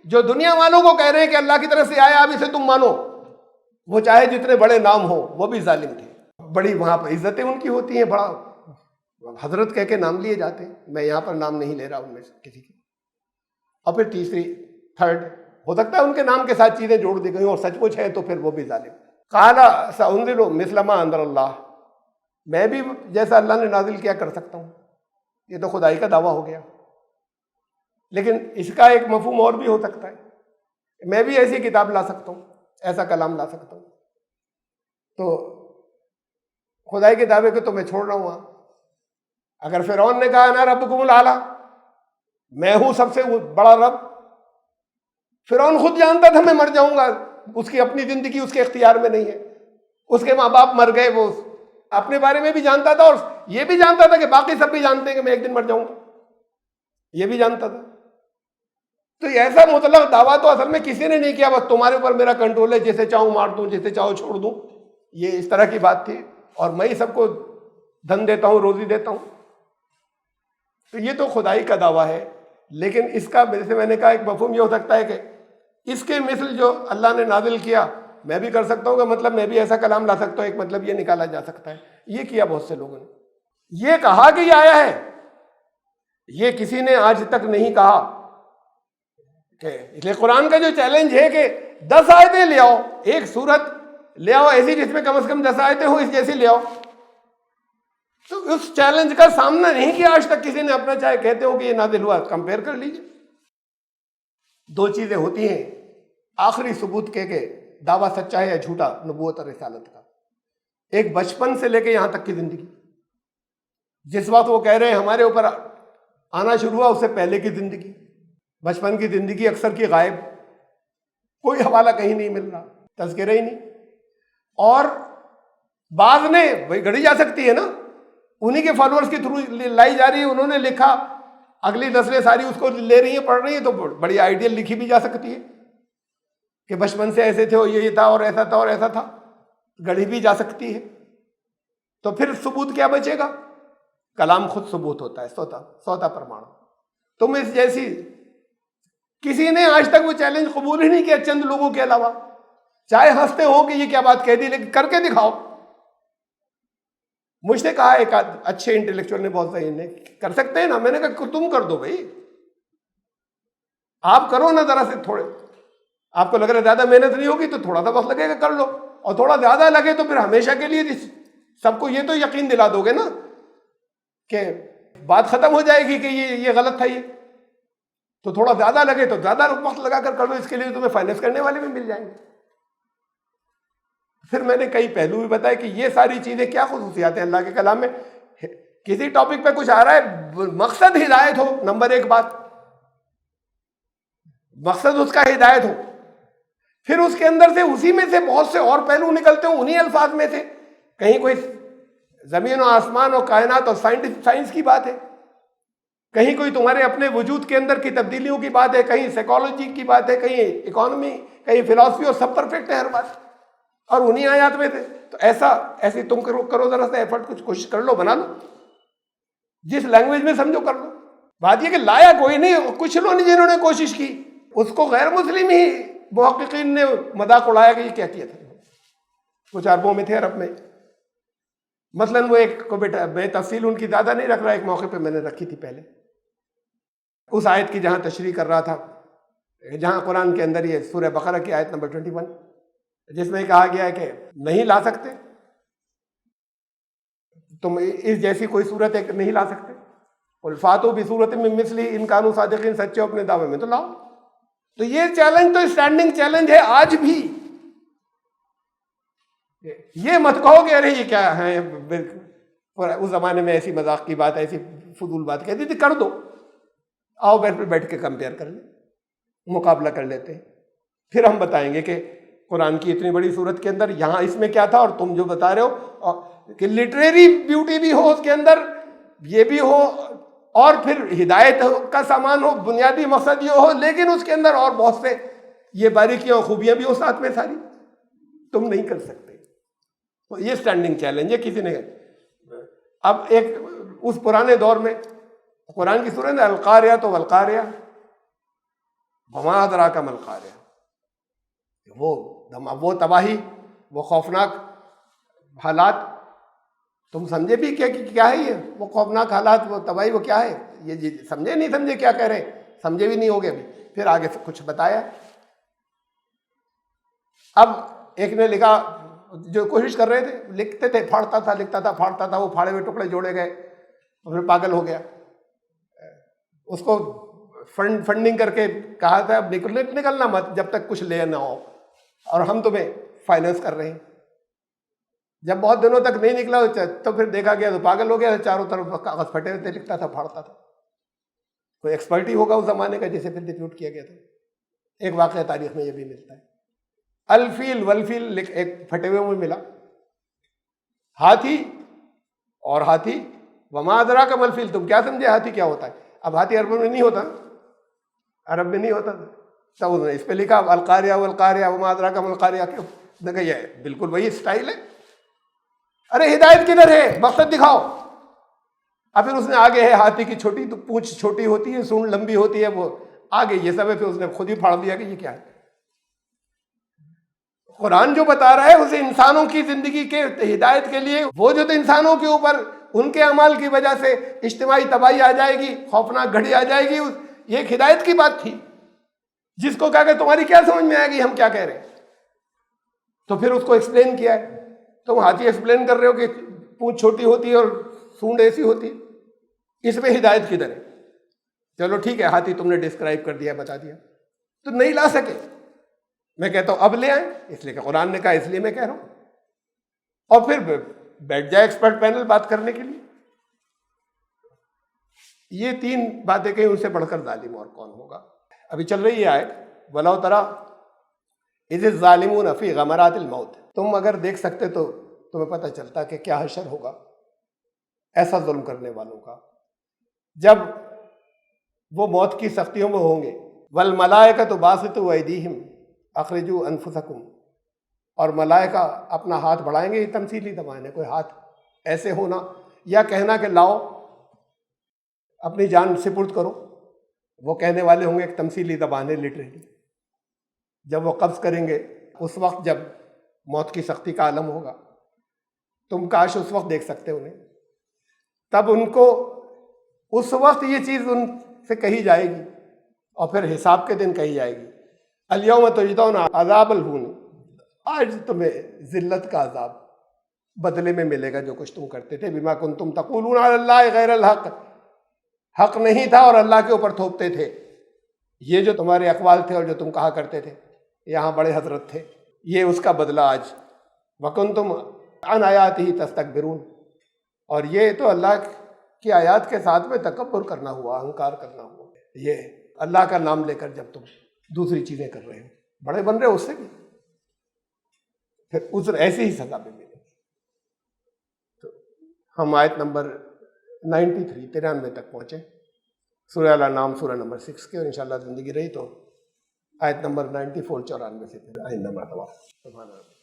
جو دنیا والوں کو کہہ رہے ہیں کہ اللہ کی طرف سے آیا اب اسے تم مانو, وہ چاہے جتنے بڑے نام ہو وہ بھی ظالم تھے. بڑی وہاں پر عزتیں ان کی ہوتی ہیں, بڑا حضرت کہہ کے نام لیے جاتے ہیں. میں یہاں پر نام نہیں لے رہا ان میں سے کسی کی. اور پھر تیسری تھرڈ ہو سکتا ہے ان کے نام کے ساتھ چیزیں جوڑ دی گئی اور سچ مچ ہے تو پھر وہ بھی ظالم. قال سأنزل مثل ما انزل اللہ, میں بھی جیسا اللہ نے نازل کیا کر سکتا ہوں. یہ تو خدائی کا دعویٰ ہو گیا. لیکن اس کا ایک مفہوم اور بھی ہو سکتا ہے, میں بھی ایسی کتاب لا سکتا ہوں, ایسا کلام لا سکتا ہوں. تو خدائی کے دعوے کو تو میں چھوڑ رہا ہوں. اگر فرعون نے کہا انا ربکم الاعلی, میں ہوں سب سے بڑا رب, فرعون خود جانتا تھا میں مر جاؤں گا, اس کی اپنی زندگی اس کے اختیار میں نہیں ہے, اس کے ماں باپ مر گئے, وہ اپنے بارے میں بھی جانتا تھا اور یہ بھی جانتا تھا کہ باقی سب بھی جانتے ہیں کہ میں ایک دن مر جاؤں گا, یہ بھی جانتا تھا. تو ایسا مطلق دعویٰ تو اصل میں کسی نے نہیں کیا, بس تمہارے اوپر میرا کنٹرول ہے, جیسے چاہوں مار دوں, جیسے چاہوں چھوڑ دوں, یہ اس طرح کی بات تھی. اور میں ہی سب کو دھن دیتا ہوں, روزی دیتا ہوں. تو یہ تو خدائی کا دعویٰ ہے. لیکن اس کا جیسے میں نے کہا ایک مفہوم یہ ہو سکتا ہے کہ اس کے مثل جو اللہ نے نازل کیا میں بھی کر سکتا ہوں, کہ مطلب میں بھی ایسا کلام لا سکتا ہوں. ایک مطلب یہ نکالا جا سکتا ہے. یہ کیا بہت سے لوگوں نے, یہ کہا کہ یہ آیا ہے, یہ کسی نے آج تک نہیں کہا. کہ اس لیے قرآن کا جو چیلنج ہے کہ 10 آیتیں لے آؤ, ایک سورت لے آؤ ایسی جس میں کم از کم 10 آیتیں ہوں, اس جیسی لے آؤ. تو اس چیلنج کا سامنا نہیں کیا آج تک کسی نے اپنا, چاہے کہتے ہو کہ یہ نازل ہوا, کمپیئر کر لیجیے. 2 چیزیں ہوتی ہیں آخری ثبوت کہ دعویٰ سچا ہے یا جھوٹا نبوت اور رسالت کا. ایک بچپن سے لے کے یہاں تک کی زندگی, جس وقت وہ کہہ رہے ہیں ہمارے اوپر آنا شروع ہوا اس سے پہلے کی زندگی, بچپن کی زندگی اکثر کی غائب, کوئی حوالہ کہیں نہیں مل رہا, تذکرہ ہی نہیں. اور بعض نے وہی گھڑی جا سکتی ہے نا, انہی کے فالوورز کے تھرو لائی جا رہی ہے, انہوں نے لکھا, اگلی نسلیں ساری اس کو لے رہی ہیں, پڑھ رہی ہیں, تو بڑی آئیڈیل لکھی بھی جا سکتی ہے کہ بچپن سے ایسے تھے, یہ تھا اور ایسا تھا اور ایسا تھا, گڑھی بھی جا سکتی ہے. تو پھر ثبوت کیا بچے گا؟ کلام خود ثبوت ہوتا ہے, سوتا پرمان. تم اس جیسی کسی نے آج تک وہ چیلنج قبول ہی نہیں کیا چند لوگوں کے علاوہ, چاہے ہنستے ہو کہ یہ کیا بات کہہ دی, لیکن کر کے دکھاؤ. مجھ سے کہا ایک اچھے انٹلیکچوئل نے, بہت صحیح نے, کر سکتے ہیں نا. میں نے کہا تم کر دو بھائی, آپ کرو نا ذرا سے, تھوڑے آپ کو لگ رہا ہے زیادہ محنت نہیں ہوگی تو تھوڑا سا وقت لگے گا, کر لو. اور تھوڑا زیادہ لگے تو پھر ہمیشہ کے لیے سب کو یہ تو یقین دلا دو گے نا کہ بات ختم ہو جائے گی کہ یہ غلط تھا. یہ تو تھوڑا زیادہ لگے تو زیادہ وقت لگا کر لو, اس کے لیے تمہیں فائنینس کرنے والے بھی مل جائیں گے. پھر میں نے کئی پہلو بھی بتایا کہ یہ ساری چیزیں کیا خصوصیات ہیں اللہ کے کلام میں. کسی ٹاپک پہ کچھ آ رہا ہے, مقصد ہدایت ہو, نمبر 1 بات, مقصد اس کا ہدایت ہو. پھر اس کے اندر سے اسی میں سے بہت سے اور پہلو نکلتے ہوں, انہی الفاظ میں سے. کہیں کوئی زمین و آسمان اور کائنات اور سائنس کی بات ہے, کہیں کوئی تمہارے اپنے وجود کے اندر کی تبدیلیوں کی بات ہے, کہیں سائیکالوجی کی بات ہے, کہیں اکانومی, کہیں فلاسفی, اور سب پرفیکٹ ہے ہر بات, اور انہی آیات میں تھے. تو ایسی تم کرو ذرا سا ایفرٹ, کچھ کوشش کر لو, بنا لو, جس لینگویج میں سمجھو کر لو. بات یہ کہ لایا کوئی نہیں, کچھ لوگوں نے جنہوں نے کوشش کی, اس کو غیر مسلم ہی محققین نے مذاق اڑایا کہ یہ کیا کیا تھا. کچھ عربوں میں تھے, عرب میں مثلاً وہ ایک کو بیٹا میں تفصیل ان کی زیادہ نہیں رکھ رہا، ایک موقع پہ میں نے رکھی تھی پہلے، اس آیت کی جہاں تشریح کر رہا تھا، جہاں قرآن کے اندر یہ سورہ بقرہ کی آیت نمبر 21 جس میں کہا گیا ہے کہ نہیں لا سکتے تم اس جیسی کوئی صورت ایک نہیں لا سکتے، الفاتو بھی صورت میں مثلی ان کانوا صادقین، سچے اپنے دعوے میں تو لاؤ. تو یہ چیلنج تو اسٹینڈنگ چیلنج ہے آج بھی. یہ مت کہو کہ ارے یہ کیا ہے، اس زمانے میں ایسی مذاق کی بات، ایسی فضول بات کہتی تھی، کر دو، آؤ بیٹھ کے کمپیئر کر لیں، مقابلہ کر لیتے ہیں، پھر ہم بتائیں گے کہ قرآن کی اتنی بڑی صورت کے اندر یہاں اس میں کیا تھا، اور تم جو بتا رہے ہو کہ لٹریری بیوٹی بھی ہو اس کے اندر، یہ بھی ہو، اور پھر ہدایت کا سامان ہو، بنیادی مقصد یہ ہو، لیکن اس کے اندر اور بہت سے یہ باریکیاں اور خوبیاں بھی ہو ساتھ میں ساری، تم نہیں کر سکتے. یہ اسٹینڈنگ چیلنج ہے کسی نے. اب ایک اس پرانے دور میں قرآن کی سورت القاریہ تو والقاریہ وما ادراک ما القاریہ، وہ تباہی، وہ خوفناک حالات، تم سمجھے بھی کیا ہے یہ، وہ خوفناک حالات، وہ تباہی، وہ کیا ہے یہ، سمجھے نہیں سمجھے کیا کہہ رہے، سمجھے بھی نہیں ہوگے ابھی. پھر آگے سے کچھ بتایا. اب ایک نے لکھا، جو کوشش کر رہے تھے، لکھتے تھے، پھاڑتا تھا، وہ پھاڑے ہوئے ٹکڑے جوڑے گئے اور پھر پاگل ہو گیا. اس کو فنڈنگ کر کے کہا تھا اب نکلنا مت جب تک کچھ لے نہ ہو، اور ہم تمہیں فائننس کر رہے ہیں. جب بہت دنوں تک نہیں نکلا تو پھر دیکھا گیا تو پاگل ہو گیا، چاروں طرف کاغذ پھٹے ہوئے تھے، لکھتا تھا، پھاڑتا تھا. کوئی ایکسپرٹ ہی ہوگا اس زمانے کا جسے پھر ڈپیوٹ کیا گیا تھا. ایک واقعہ تاریخ میں یہ بھی ملتا ہے. الفیل والفیل ایک پھٹے ہوئے میں ملا، ہاتھی اور ہاتھی، وما ادراک ما الفیل، تم کیا سمجھے ہاتھی کیا ہوتا ہے. اب ہاتھی عرب میں نہیں ہوتا، عرب میں نہیں ہوتا، تب اس نے اس پہ لکھا القاریہ والقاریہ وما ادراک ما القاریہ. کیوں دیکھا، یہ بالکل وہی اسٹائل ہے. ارے ہدایت کدھر ہے، مقصد دکھاؤ. اب پھر اس نے آگے ہے ہاتھی کی چھوٹی تو پونچھ چھوٹی ہوتی ہے، سونڈ لمبی ہوتی ہے، وہ آگے یہ سب ہے. پھر اس نے خود ہی پھاڑ دیا کہ یہ کیا ہے. قرآن جو بتا رہا ہے اسے انسانوں کی زندگی کے ہدایت کے لیے، وہ جو تو انسانوں کے اوپر ان کے اعمال کی وجہ سے اجتماعی تباہی آ جائے گی، خوفناک گھڑی آ جائے گی، یہ ایک ہدایت کی بات تھی، جس کو کہا کہ تمہاری کیا سمجھ میں آئے گی ہم کیا کہہ رہے ہیں. تو پھر اس کو ایکسپلین کیا ہے. تم ہاتھی ایکسپلین کر رہے ہو کہ پونچھ چھوٹی ہوتی ہے اور سونڈ ایسی ہوتی ہے، اس میں ہدایت کدھر ہے. چلو ٹھیک ہے، ہاتھی تم نے ڈسکرائب کر دیا، بتا دیا، تو نہیں لا سکے. میں کہتا ہوں اب لے آئیں، اس لیے کہ قرآن نے کہا، اس لیے میں کہہ رہا ہوں. اور پھر بیٹھ جائے ایکسپرٹ پینل بات کرنے کے لیے. یہ تین باتیں کہیں، ان سے بڑھ کر ظالم اور کون ہوگا. ابھی چل رہی ہے آیت وَلَوْ تَرَىٰ إِذِ الظَّالِمُونَ فِي غَمَرَاتِ الْمَوْتِ. تم اگر دیکھ سکتے تو تمہیں پتہ چلتا کہ کیا حشر ہوگا ایسا ظلم کرنے والوں کا، جب وہ موت کی سختیوں میں ہوں گے. وَالْمَلَائِكَةُ بَاسِطُو أَيْدِيهِمْ اخرجوا انفسکم، اور ملائکہ اپنا ہاتھ بڑھائیں گے. یہ تمثیلی زبان ہے، کوئی ہاتھ ایسے ہونا یا کہنا کہ لاؤ اپنی جان سپرد کرو، وہ کہنے والے ہوں گے. ایک تمثیلی زبان ہے لٹریلی. جب وہ قبض کریں گے اس وقت جب موت کی سختی کا عالم ہوگا، تم کاش اس وقت دیکھ سکتے انہیں. تب ان کو اس وقت یہ چیز ان سے کہی جائے گی، اور پھر حساب کے دن کہی جائے گی الیوم تجزون عذاب الہون، آج تمہیں ذلت کا عذاب بدلے میں ملے گا جو کچھ تم کرتے تھے. بما کنتم تقولون علی اللہ غیر الحق، حق نہیں تھا اور اللہ کے اوپر تھوپتے تھے. یہ جو تمہارے اقوال تھے اور جو تم کہا کرتے تھے یہاں بڑے حضرت تھے، یہ اس کا بدلہ آج. وکنتم عن آیاتہ تستکبرون، اور یہ تو اللہ کی آیات کے ساتھ میں تکبر کرنا ہوا، اہنکار کرنا ہوا. یہ اللہ کا نام لے کر جب تم دوسری چیزیں کر رہے ہو، بڑے بن رہے ہو، اس سے بھی پھر عذر ایسی ہی سزا بھی ملے گی. تو ہم آیت نمبر 93 تک پہنچے، سورہ الانعام سورہ نمبر 6 کے، اور انشاءاللہ زندگی رہی تو آیت نمبر 94 94 سے آئندہ مرتبہ. سبحان اللہ.